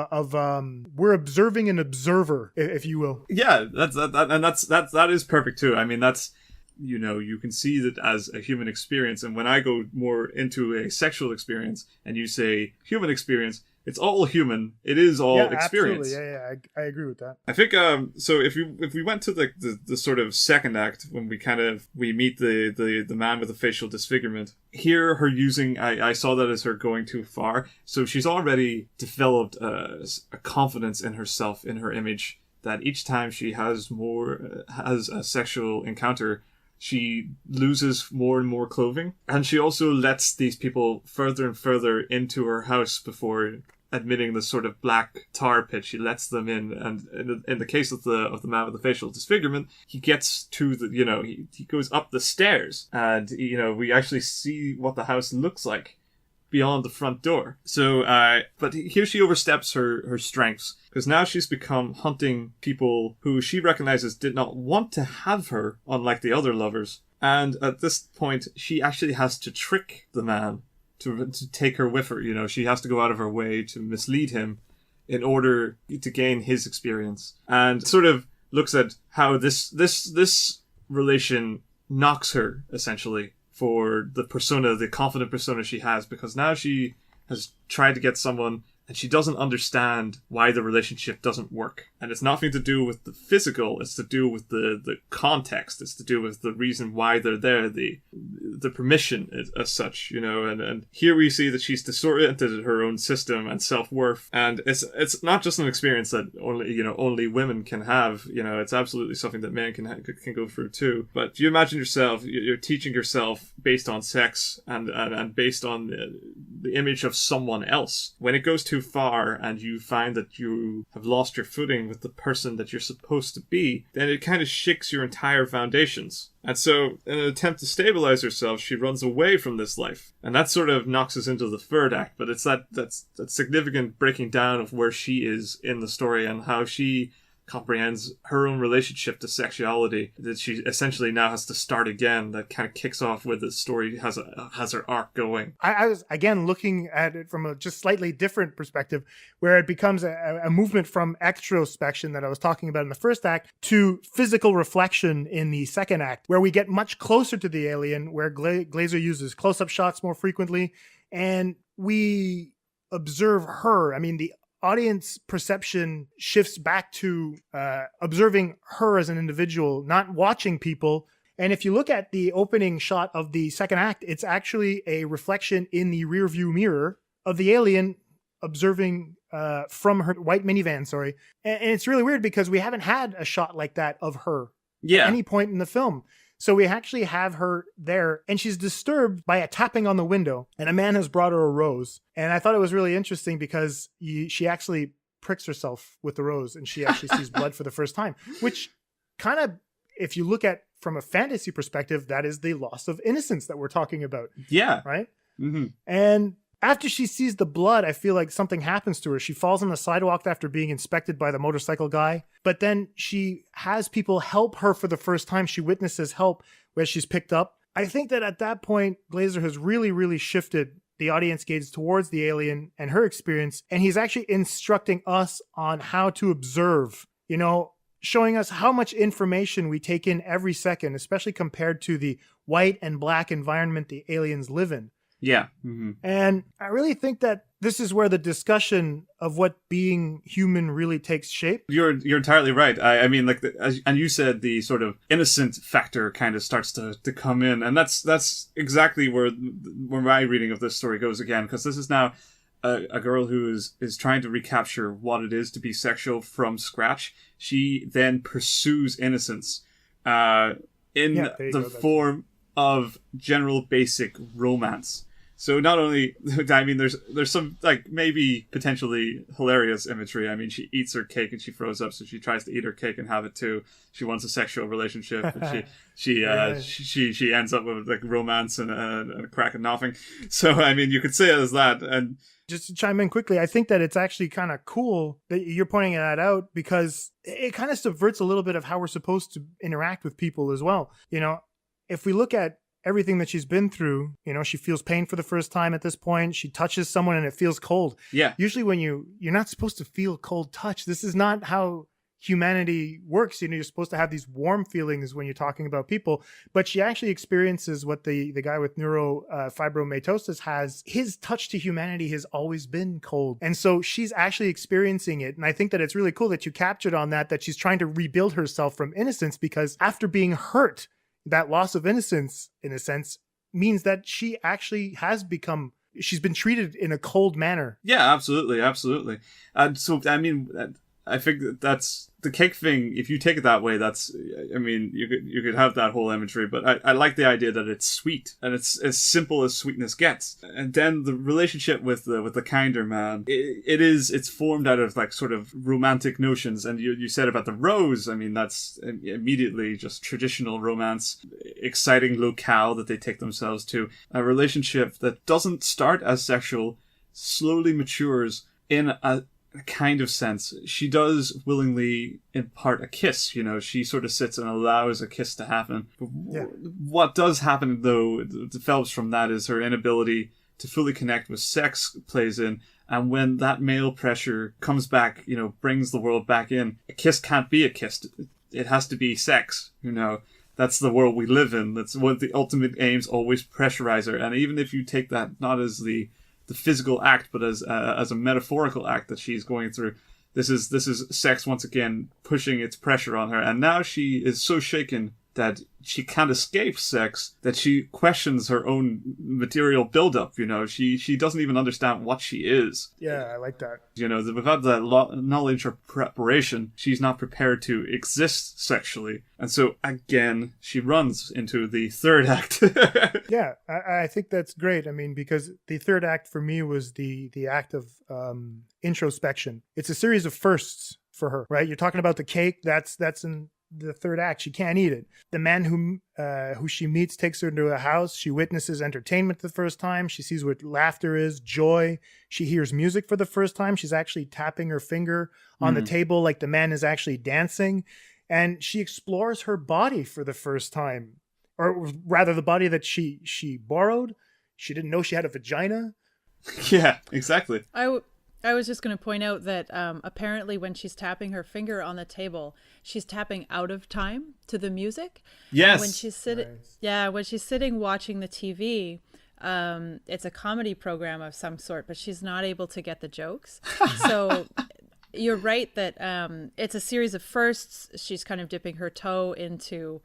we're observing an observer, if you will. Yeah, that is perfect too. I mean, that's, you know, you can see that as a human experience. And when I go more into a sexual experience and you say human experience, it's all human. It is all experience. Absolutely. Yeah, I agree with that. I think so. If we went to the sort of second act when we meet the man with the facial disfigurement, here her using I saw that as her going too far. So she's already developed a confidence in herself, in her image, that each time she has a sexual encounter, she loses more and more clothing, and she also lets these people further and further into her house before admitting the sort of black tar pit. She lets them in, and in the case of the man with the facial disfigurement, he gets to the, you know, he goes up the stairs, and, you know, we actually see what the house looks like beyond the front door. So, but here she oversteps her strengths, because now she's become hunting people who she recognizes did not want to have her, unlike the other lovers. And at this point, she actually has to trick the man to take her with her. You know, she has to go out of her way to mislead him in order to gain his experience, and sort of looks at how this relation knocks her, essentially, for the persona, the confident persona she has, because now she has tried to get someone and she doesn't understand why the relationship doesn't work. And it's nothing to do with the physical, it's to do with the context, it's to do with the reason why they're there, the permission as such, you know. And here we see that she's disoriented her own system and self-worth, and it's not just an experience that only women can have. You know, it's absolutely something that men can go through too. But you imagine yourself, you're teaching yourself based on sex and based on the image of someone else. When it goes too far and you find that you have lost your footing with the person that you're supposed to be, then it kind of shakes your entire foundations. And so, in an attempt to stabilize herself, she runs away from this life. And that sort of knocks us into the third act, but it's that significant breaking down of where she is in the story and how she comprehends her own relationship to sexuality, that she essentially now has to start again. That kind of kicks off where the story has her arc going. I was, again, looking at it from a just slightly different perspective, where it becomes a movement from extrospection that I was talking about in the first act to physical reflection in the second act, where we get much closer to the alien, where Glazer uses close-up shots more frequently, and we observe her. I mean, the audience perception shifts back to observing her as an individual, not watching people. And if you look at the opening shot of the second act, it's actually a reflection in the rear view mirror of the alien observing from her white minivan, sorry. And it's really weird because we haven't had a shot like that of her at any point in the film. So we actually have her there, and she's disturbed by a tapping on the window, and a man has brought her a rose. And I thought it was really interesting because she actually pricks herself with the rose, and she actually sees blood for the first time, which kind of, if you look at from a fantasy perspective, that is the loss of innocence that we're talking about. Yeah. Right? Mm-hmm. And after she sees the blood, I feel like something happens to her. She falls on the sidewalk after being inspected by the motorcycle guy. But then she has people help her for the first time. She witnesses help where she's picked up. I think that at that point, Glazer has really, really shifted the audience gaze towards the alien and her experience. And he's actually instructing us on how to observe. You know, showing us how much information we take in every second, especially compared to the white and black environment the aliens live in. Yeah. Mm-hmm. And I really think that this is where the discussion of what being human really takes shape. You're entirely right. I mean, like, and you said the sort of innocent factor kind of starts to come in, and that's exactly where my reading of this story goes again, because this is now a girl who is trying to recapture what it is to be sexual from scratch. She then pursues innocence in the form of general basic romance. So not only, I mean, there's some, like, maybe potentially hilarious imagery. I mean, she eats her cake and she throws up, so she tries to eat her cake and have it too. She wants a sexual relationship, and she ends up with, like, romance and a crack and nothing. So, I mean, you could say it as that. And just to chime in quickly, I think that it's actually kind of cool that you're pointing that out, because it kind of subverts a little bit of how we're supposed to interact with people as well. You know, if we look at everything that she's been through, you know, she feels pain for the first time at this point. She touches someone and it feels cold. Yeah. Usually when you're not supposed to feel cold touch. This is not how humanity works. You know, you're supposed to have these warm feelings when you're talking about people, but she actually experiences what the guy with neurofibromatosis has. His touch to humanity has always been cold. And so she's actually experiencing it. And I think that it's really cool that you captured on that she's trying to rebuild herself from innocence, because after being hurt, that loss of innocence, in a sense, means that she actually she's been treated in a cold manner. Yeah, absolutely. Absolutely. So, I mean, I think that's the cake thing. If you take it that way, that's, I mean, you could have that whole imagery, but I like the idea that it's sweet, and it's as simple as sweetness gets. And then the relationship with the kinder man, it's formed out of, like, sort of romantic notions. And you said about the rose, I mean, that's immediately just traditional romance, exciting locale that they take themselves to. A relationship that doesn't start as sexual, slowly matures in a kind of sense. She does willingly impart a kiss, you know, she sort of sits and allows a kiss to happen. But what does happen, though, develops from that, is her inability to fully connect with sex plays in. And when that male pressure comes back, you know, brings the world back in, a kiss can't be a kiss. It has to be sex, you know. That's the world we live in. That's what the ultimate aims, always pressurize her. And even if you take that not as the physical act, but as a metaphorical act that she's going through, this is sex once again pushing its pressure on her, and now she is so shaken that she can't escape sex that she questions her own material buildup. You know, she doesn't even understand what she is. Yeah, I like that. You know, without that knowledge or preparation, she's not prepared to exist sexually, and so again she runs into the third act. Yeah, I think that's great. I mean, because the third act for me was the act of introspection. It's a series of firsts for her, right? You're talking about the cake. That's in the third act. She can't eat it. The man who she meets takes her into a house. She witnesses entertainment the first time. She sees what laughter is, joy. She hears music for the first time. She's actually tapping her finger on the table like the man is actually dancing. And she explores her body for the first time. Or rather, the body that she borrowed. She didn't know she had a vagina. Yeah, exactly. I was just going to point out that apparently when she's tapping her finger on the table, she's tapping out of time to the music. Yes. When she's when she's sitting watching the TV, it's a comedy program of some sort, but she's not able to get the jokes. So you're right that it's a series of firsts. She's kind of dipping her toe into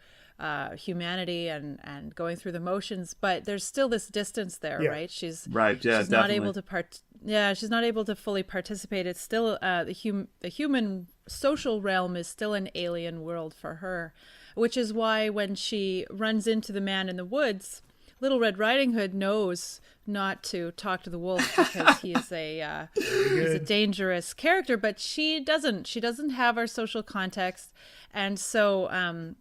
humanity and going through the motions, but there's still this distance there, right? She's not able to she's not able to fully participate. It's still the human social realm is still an alien world for her, which is why when she runs into the man in the woods, Little Red Riding Hood knows not to talk to the wolf because he's a dangerous character, but she doesn't have our social context, and so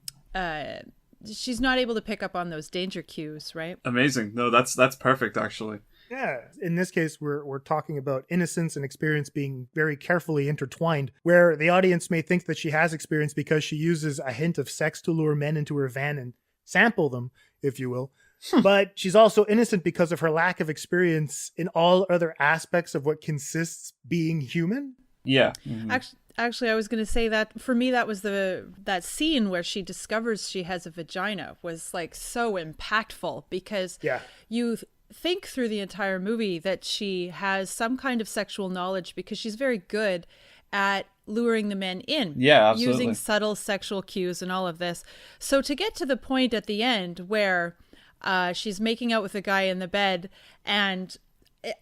she's not able to pick up on those danger cues, right? Amazing. No, that's perfect, actually. Yeah. In this case, we're talking about innocence and experience being very carefully intertwined, where the audience may think that she has experience because she uses a hint of sex to lure men into her van and sample them, if you will. But she's also innocent because of her lack of experience in all other aspects of what consists being human. Yeah. Mm-hmm. actually, I was going to say that for me, that was that scene where she discovers she has a vagina was like so impactful, because you think through the entire movie that she has some kind of sexual knowledge, because she's very good at luring the men in, using subtle sexual cues and all of this. So to get to the point at the end where she's making out with a guy in the bed, and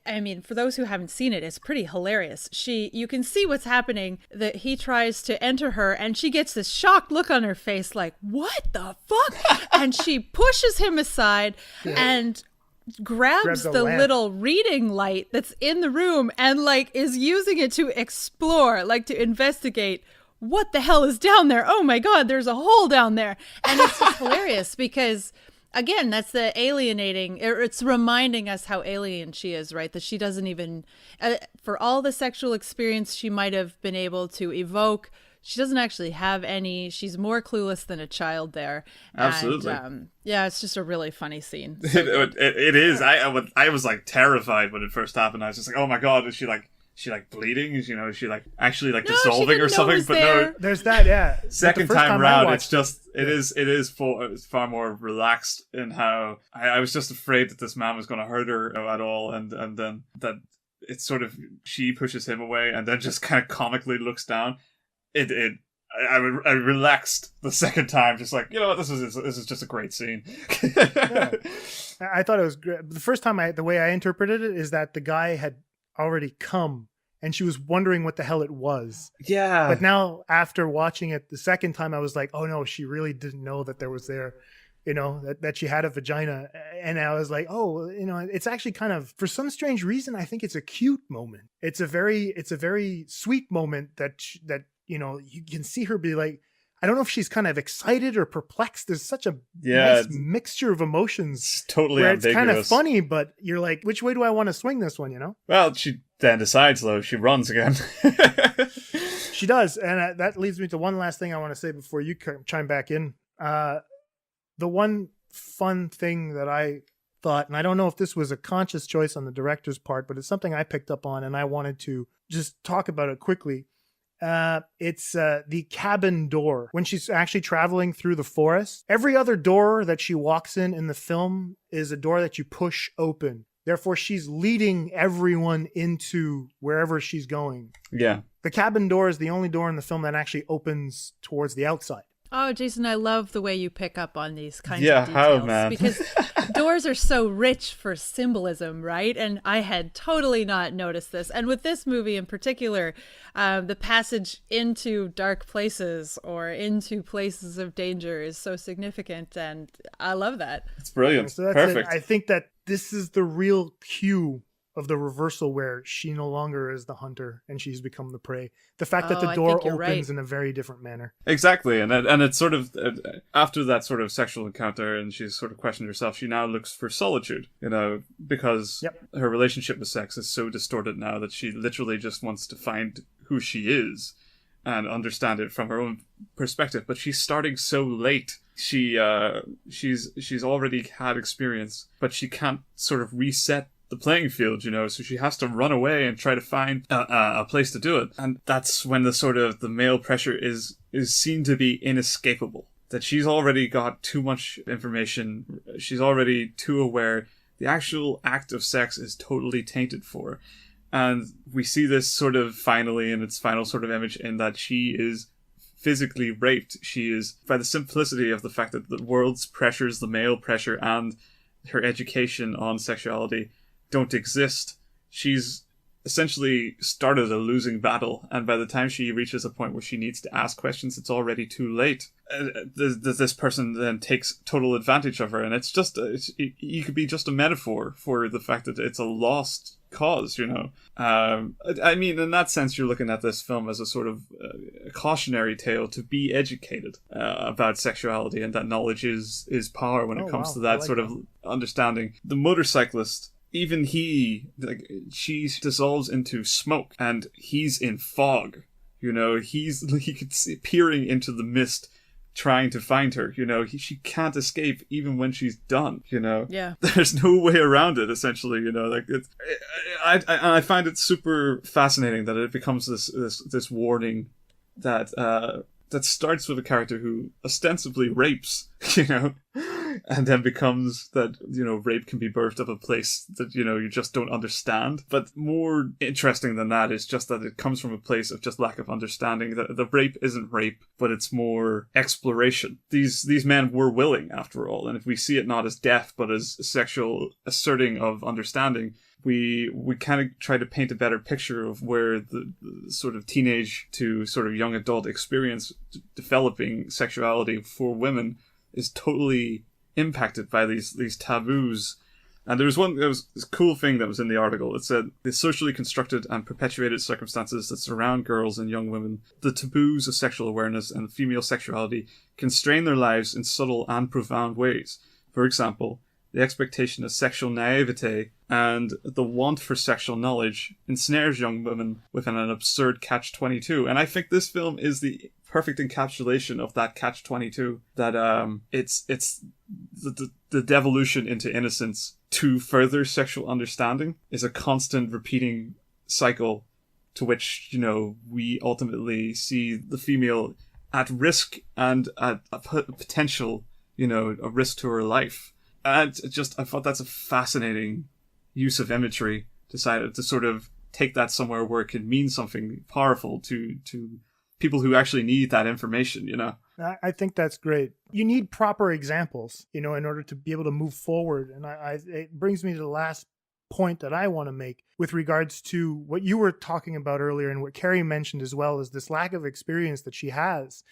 I mean, for those who haven't seen it, it's pretty hilarious. You can see what's happening, that he tries to enter her and she gets this shocked look on her face like, what the fuck? And she pushes him aside and grabs the little reading light that's in the room and like is using it to explore, like to investigate what the hell is down there. Oh my God, there's a hole down there. And it's just hilarious because, again, that's the alienating, it's reminding us how alien she is, right? That she doesn't even, for all the sexual experience she might have been able to evoke, she doesn't actually have any. She's more clueless than a child there. Absolutely. And, yeah, it's just a really funny scene. It is. I was like terrified when it first happened. I was just like, oh my God, is she like bleeding? Is she like actually like dissolving or something? But no, there's that. Yeah. Second time round, it's just it's far more relaxed in how I was just afraid that this man was going to hurt her at all, and then that it's sort of she pushes him away and then just kind of comically looks down. I relaxed the second time, just like, you know what, this is just a great scene. I thought it was great. The first time, the way I interpreted it is that the guy had already come and she was wondering what the hell it was. Yeah. But now after watching it the second time, I was like, oh no, she really didn't know that there was there, that she had a vagina. And I was like, oh, it's actually kind of, for some strange reason, I think it's a cute moment. It's a very sweet moment that you can see her be like, I don't know if she's kind of excited or perplexed. There's such a nice mixture of emotions. It's totally where ambiguous. It's kind of funny, but you're like, which way do I want to swing this one, Well, she then decides, though. She runs again. She does. And that leads me to one last thing I want to say before you chime back in. The one fun thing that I thought, and I don't know if this was a conscious choice on the director's part, but it's something I picked up on and I wanted to just talk about it quickly. It's the cabin door. When she's actually traveling through the forest, every other door that she walks in the film is a door that you push open. Therefore, she's leading everyone into wherever she's going. Yeah. The cabin door is the only door in the film that actually opens towards the outside. Oh, Jason, I love the way you pick up on these kinds of details. Man. Because doors are so rich for symbolism, right? And I had totally not noticed this. And with this movie in particular, the passage into dark places or into places of danger is so significant. And I love that. It's brilliant. So that's perfect. I think that this is the real cue of the reversal where she no longer is the hunter and she's become the prey. The fact that the door opens in a very different manner. Exactly. And it's sort of, after that sort of sexual encounter and she's sort of questioned herself, she now looks for solitude, because her relationship with sex is so distorted now that she literally just wants to find who she is and understand it from her own perspective. But she's starting so late. She's already had experience, but she can't sort of reset the playing field, so she has to run away and try to find a place to do it. And that's when the sort of the male pressure is seen to be inescapable. That she's already got too much information. She's already too aware. The actual act of sex is totally tainted for her. And we see this sort of finally in its final sort of image in that she is physically raped. She is, by the simplicity of the fact that the world's pressures, the male pressure and her education on sexuality don't exist. She's essentially started a losing battle, and by the time she reaches a point where she needs to ask questions, it's already too late. This person then takes total advantage of her, and it's just you could be just a metaphor for the fact that it's a lost cause. I mean, in that sense, you're looking at this film as a sort of a cautionary tale to be educated about sexuality, and that knowledge is power when it comes to that sort of understanding. The motorcyclist, even she dissolves into smoke and he's in fog, he could see peering into the mist trying to find her, she can't escape even when she's done, Yeah. There's no way around it, essentially, I find it super fascinating that it becomes this warning that starts with a character who ostensibly rapes, and then becomes that, rape can be birthed of a place that, you just don't understand. But more interesting than that is just that it comes from a place of just lack of understanding. That the rape isn't rape, but it's more exploration. These men were willing, after all, and if we see it not as death, but as sexual asserting of understanding, we kind of try to paint a better picture of where the sort of teenage to sort of young adult experience developing sexuality for women is totally impacted by these taboos. And there was this cool thing that was in the article. It said, the socially constructed and perpetuated circumstances that surround girls and young women, the taboos of sexual awareness and female sexuality constrain their lives in subtle and profound ways. For example, the expectation of sexual naivete and the want for sexual knowledge ensnares young women within an absurd catch-22. And I think this film is the perfect encapsulation of that catch-22. That it's the devolution into innocence to further sexual understanding is a constant repeating cycle to which, we ultimately see the female at risk and at a potential, a risk to her life. And I thought that's a fascinating use of imagery, decided to sort of take that somewhere where it can mean something powerful to people who actually need that information, I think that's great. You need proper examples, in order to be able to move forward. And it brings me to the last point that I want to make with regards to what you were talking about earlier and what Carrie mentioned as well, is this lack of experience that she has.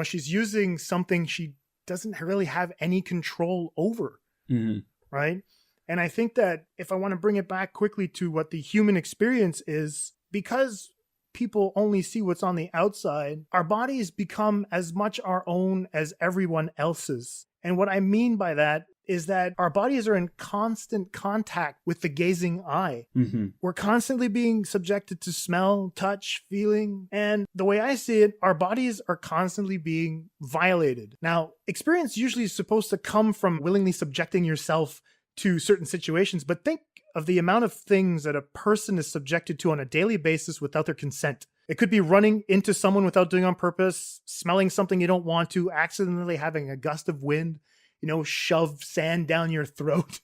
She's using something she doesn't really have any control over. Mm-hmm. Right? And I think that if I want to bring it back quickly to what the human experience is, because people only see what's on the outside, our bodies become as much our own as everyone else's. And what I mean by that is that our bodies are in constant contact with the gazing eye. Mm-hmm. We're constantly being subjected to smell, touch, feeling. And the way I see it, our bodies are constantly being violated. Now, experience usually is supposed to come from willingly subjecting yourself to certain situations, but think of the amount of things that a person is subjected to on a daily basis without their consent. It could be running into someone without doing it on purpose, smelling something you don't want to, accidentally having a gust of wind, shove sand down your throat.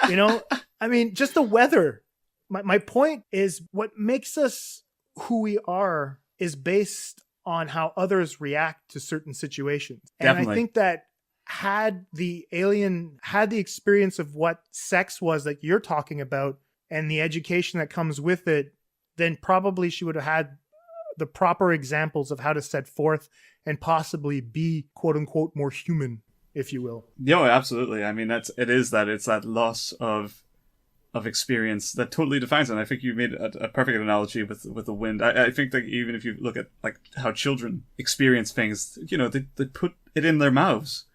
Just the weather. My point is, what makes us who we are is based on how others react to certain situations. Definitely. And I think that had the alien had the experience of what sex was that you're talking about and the education that comes with it, then probably she would have had the proper examples of how to set forth and possibly be, quote unquote, more human, if you will. No, absolutely. I mean, it's that loss of experience that totally defines it. And I think you made a perfect analogy with the wind. I think that even if you look at like how children experience things, they put it in their mouths,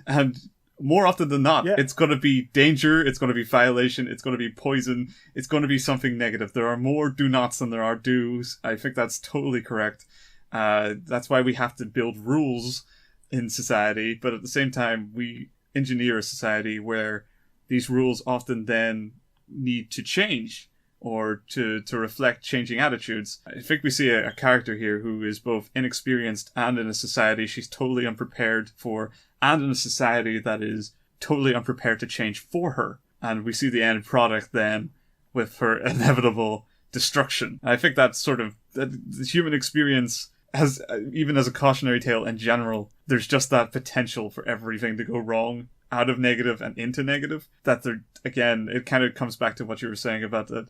and more often than not, It's going to be danger, it's going to be violation, it's going to be poison, it's going to be something negative. There are more do nots than there are do's. I think that's totally correct. That's why we have to build rules in society, but at the same time, we engineer a society where these rules often then need to change or to reflect changing attitudes. I think we see a character here who is both inexperienced and in a society she's totally unprepared for, and in a society that is totally unprepared to change for her. And we see the end product then with her inevitable destruction. And I think that's sort of the human experience, has even as a cautionary tale in general, there's just that potential for everything to go wrong, out of negative and into negative. That there, again, it kind of comes back to what you were saying about that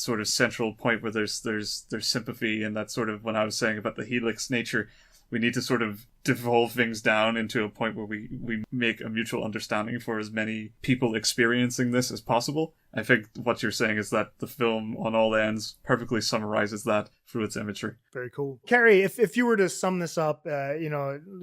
sort of central point where there's sympathy, and that sort of, when I was saying about the helix nature, we need to sort of devolve things down into a point where we make a mutual understanding for as many people experiencing this as possible. I think what you're saying is that the film on all ends perfectly summarizes that through its imagery. Very cool. Carrie, if you were to sum this up,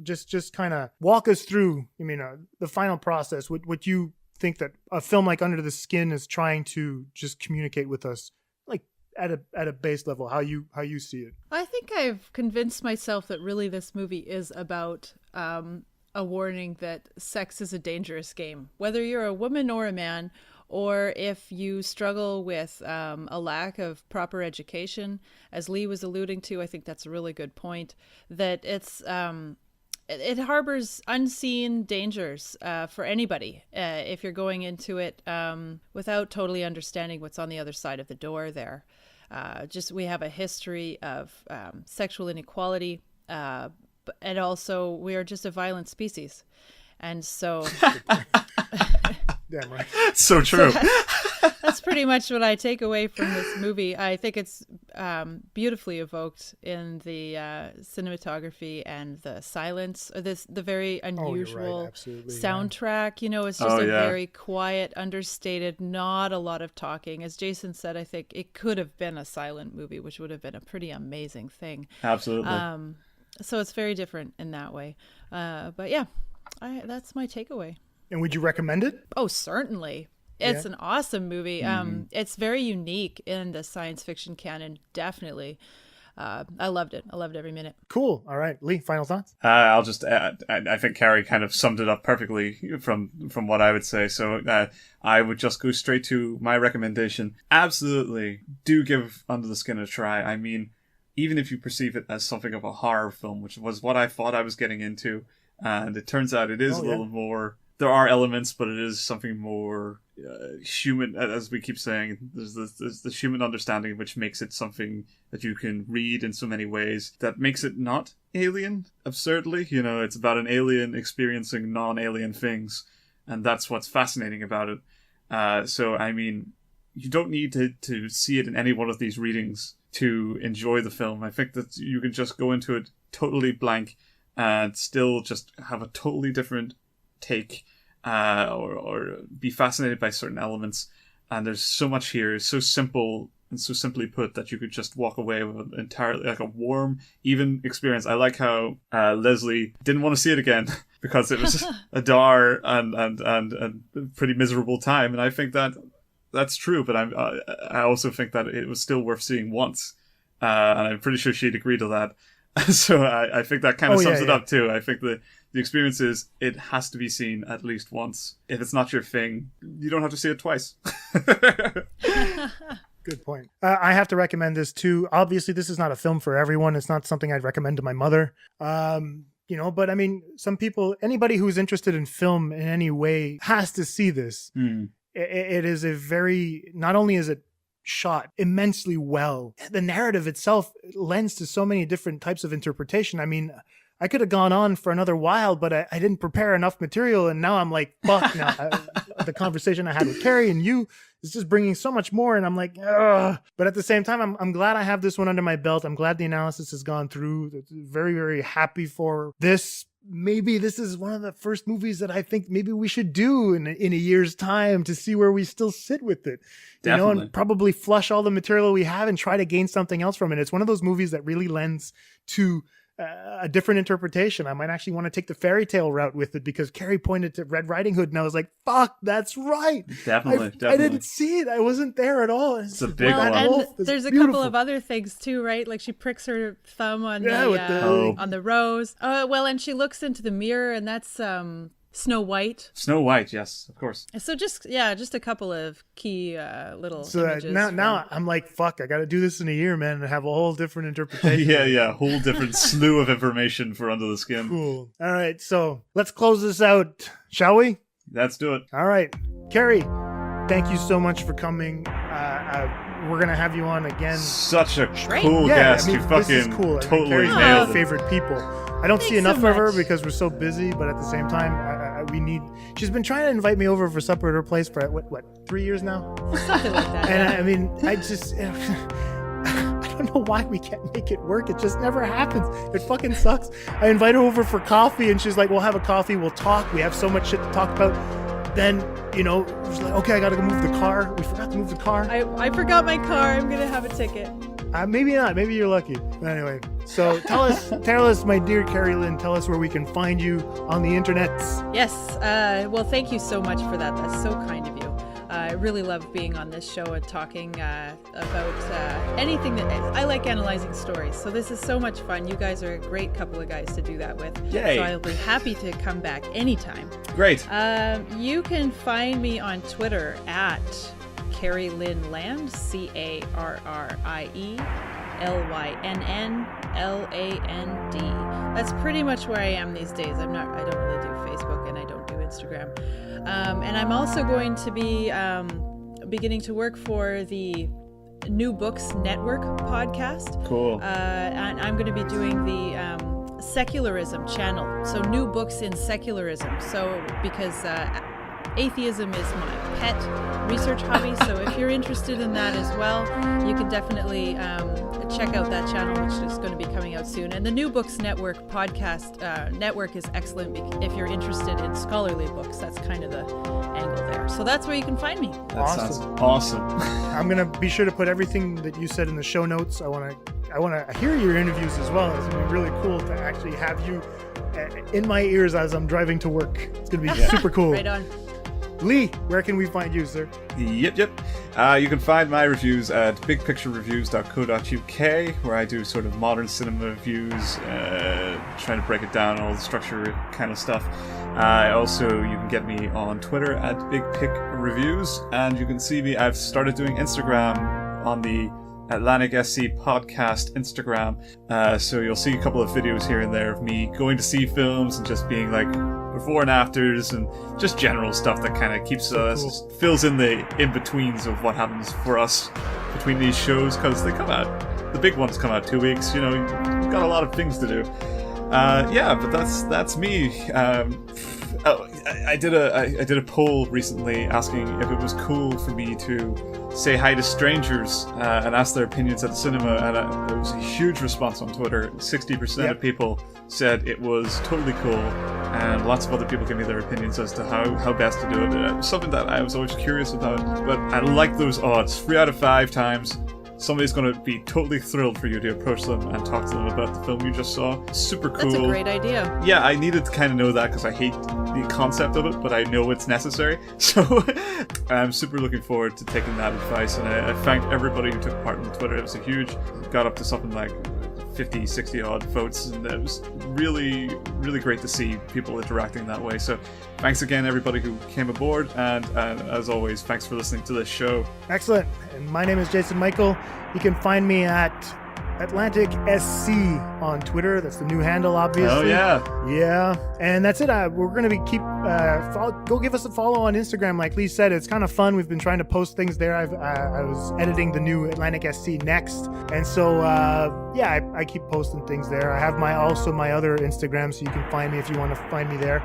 just kind of walk us through, the final process, what you think that a film like Under the Skin is trying to just communicate with us, like at a base level, how you see it. I think I've convinced myself that really this movie is about a warning that sex is a dangerous game. Whether you're a woman or a man, or if you struggle with a lack of proper education, as Lee was alluding to, I think that's a really good point, that it harbors unseen dangers for anybody if you're going into it without totally understanding what's on the other side of the door there. We have a history of sexual inequality, and also we are just a violent species. And so... Damn right. So true. That's pretty much what I take away from this movie. I think it's beautifully evoked in the cinematography and the silence. The very unusual soundtrack. You know, it's just very quiet, understated, not a lot of talking. As Jason said, I think it could have been a silent movie, which would have been a pretty amazing thing. Absolutely. So it's very different in that way. But yeah, that's my takeaway. And would you recommend it? Oh, certainly. It's an awesome movie. It's very unique in the science fiction canon, definitely. I loved it. I loved every minute. Cool. All right. Lee, final thoughts? I'll just add, I think Carrie kind of summed it up perfectly from what I would say. So I would just go straight to my recommendation. Absolutely do give Under the Skin a try. I mean, even if you perceive it as something of a horror film, which was what I thought I was getting into, and it turns out it is a little more... There are elements, but it is something more human, as we keep saying. There's the human understanding, which makes it something that you can read in so many ways. That makes it not alien, absurdly. You know, it's about an alien experiencing non-alien things, and that's what's fascinating about it. So, I mean, you don't need to see it in any one of these readings to enjoy the film. I think that you can just go into it totally blank and still just have a totally different take or be fascinated by certain elements. And there's so much here, so simple and so simply put, that you could just walk away with an entirely like a warm, even experience. I like how Leslie didn't want to see it again because it was a dour and a pretty miserable time, and I think that's true. But I also think that it was still worth seeing once, and I'm pretty sure she'd agree to that. So I think that kind of sums it up too. I think the experience is it has to be seen at least once. If it's not your thing, you don't have to see it twice. Good point. I have to recommend this too. Obviously, this is not a film for everyone. It's not something I'd recommend to my mother. But I mean, some people, anybody who's interested in film in any way has to see this. It is a very, not only is it shot immensely well, the narrative itself lends to so many different types of interpretation. I mean, I could have gone on for another while, but I didn't prepare enough material, and now I'm like, fuck. Now the conversation I had with Carrie and you is just bringing so much more, and I'm like, ugh. But at the same time, I'm glad I have this one under my belt. I'm glad the analysis has gone through. Very, very happy for this. Maybe this is one of the first movies that I think maybe we should do in a year's time to see where we still sit with it. Definitely. And probably flush all the material we have and try to gain something else from it. It's one of those movies that really lends to a different interpretation. I might actually want to take the fairy tale route with it because Carrie pointed to Red Riding Hood and I was like, fuck, that's right. Definitely. I didn't see it. I wasn't there at all. It's a big one. And there's a couple of other things too, right? Like she pricks her thumb on on the rose. And she looks into the mirror, and that's Snow White. Snow White, yes, of course. So just a couple of key little images. Now I'm like, fuck, I got to do this in a year, man, and have a whole different interpretation. yeah, whole different slew of information for Under the Skin. Cool. All right, so let's close this out, shall we? Let's do it. All right, Carrie, thank you so much for coming. We're gonna have you on again. Such a cool guest. You fucking cool. totally nailed it. One of my favorite people. I don't see enough of her because we're so busy, but at the same time, we need. She's been trying to invite me over for supper at her place for what 3 years now. Something like that. And I mean, I just. I don't know why we can't make it work. It just never happens. It fucking sucks. I invite her over for coffee, and she's like, "We'll have a coffee. We'll talk. We have so much shit to talk about." Then, it was like, okay, I gotta go move the car. We forgot to move the car. I forgot my car. I'm gonna have a ticket. Maybe not. Maybe you're lucky. But anyway, so tell us, my dear Carrie Lynn, tell us where we can find you on the internets. Yes. Well, thank you so much for that. That's so kind of you. I really love being on this show and talking about anything that I like analyzing stories. So this is so much fun. You guys are a great couple of guys to do that with. Yay. So I'll be happy to come back anytime. Great. You can find me on Twitter at Carrie Lynn Land, CarrieLynnLand. That's pretty much where I am these days. I don't really do Facebook and I don't do Instagram. And I'm also going to be beginning to work for the New Books Network podcast. Cool. And I'm going to be doing the secularism channel. So New Books in Secularism. So because atheism is my pet research hobby, so if you're interested in that as well, you can definitely check out that channel, which is going to be coming out soon. And the New Books Network podcast network is excellent if you're interested in scholarly books. That's kind of the angle there. So that's where you can find me. That sounds awesome. I'm gonna be sure to put everything that you said in the show notes. I want to hear your interviews as well. It's gonna be really cool to actually have you in my ears as I'm driving to work. It's gonna be super cool. Right on. Lee, where can we find you, sir? Yep. You can find my reviews at bigpicturereviews.co.uk, where I do sort of modern cinema reviews, trying to break it down, all the structure kind of stuff. Also, you can get me on Twitter at bigpicreviews, and you can see me. I've started doing Instagram on the AtlanticSC Podcast Instagram, so you'll see a couple of videos here and there of me going to see films and just being like before and afters and just general stuff that kind of keeps us, fills in the in-betweens of what happens for us between these shows, because they come out, the big ones come out 2 weeks, you know, we've got a lot of things to do. But that's me. I did a poll recently asking if it was cool for me to say hi to strangers and ask their opinions at the cinema, and it was a huge response on Twitter. 60% of people said it was totally cool, and lots of other people gave me their opinions as to how best to do it. It was something that I was always curious about, but I like those odds. 3 out of 5 times somebody's going to be totally thrilled for you to approach them and talk to them about the film you just saw. Super cool. That's a great idea. Yeah, I needed to kind of know that because I hate the concept of it, but I know it's necessary. So I'm super looking forward to taking that advice, and I thank everybody who took part in the Twitter. It was a huge, got up to something like 50, 60 odd votes, and it was really, really great to see people interacting that way. So thanks again, everybody who came aboard, and as always, thanks for listening to this show. Excellent. And my name is Jason Michael. You can find me at AtlanticSC on Twitter. That's the new handle, obviously. Oh, yeah. Yeah. And that's it. We're going to be go give us a follow on Instagram. Like Lee said, it's kind of fun. We've been trying to post things there. I was editing the new AtlanticSC Next. And so, I keep posting things there. I have my other Instagram, so you can find me if you want to find me there.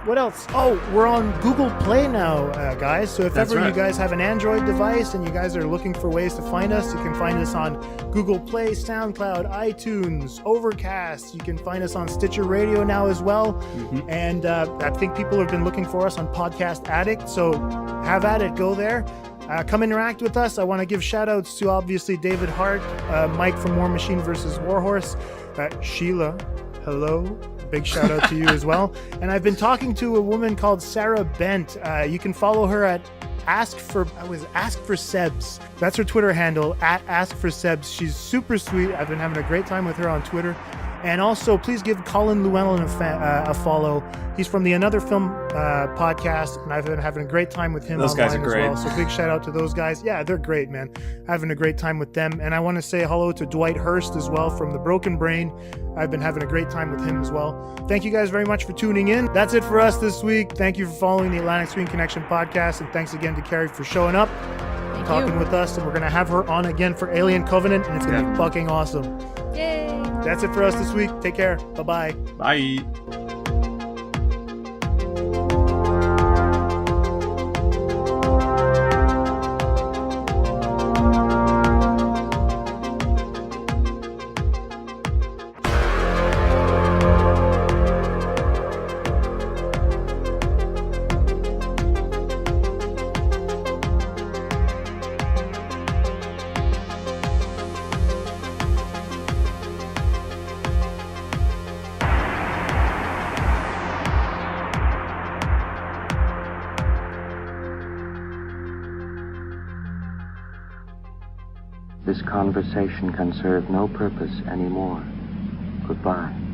What else? Oh, we're on Google Play now, guys. So if ever you guys have an Android device and you guys are looking for ways to find us, you can find us on Google Play, SoundCloud, iTunes, Overcast. You can find us on Stitcher Radio now as well. Mm-hmm. And I think people have been looking for us on Podcast Addict, so have at it. Go there. Come interact with us. I want to give shout outs to obviously David Hart, Mike from War Machine vs. Warhorse, Sheila, hello. Big shout out to you as well. And I've been talking to a woman called Sarah Bent. You can follow her at Ask for Sebs. That's her Twitter handle, at Ask for Sebs. She's super sweet. I've been having a great time with her on Twitter. And also, please give Colin Llewellyn a follow. He's from the Another Film podcast, and I've been having a great time with him those online guys are great. as well. So big shout out to those guys. Yeah, they're great, man. Having a great time with them. And I want to say hello to Dwight Hurst as well from The Broken Brain. I've been having a great time with him as well. Thank you guys very much for tuning in. That's it for us this week. Thank you for following the Atlantic Screen Connection podcast, and thanks again to Carrie for showing up, talking with us, and we're going to have her on again for Alien Covenant, and it's going to be fucking awesome. Yay! That's it for us this week. Take care. Bye-bye. Bye. This conversation can serve no purpose anymore. Goodbye.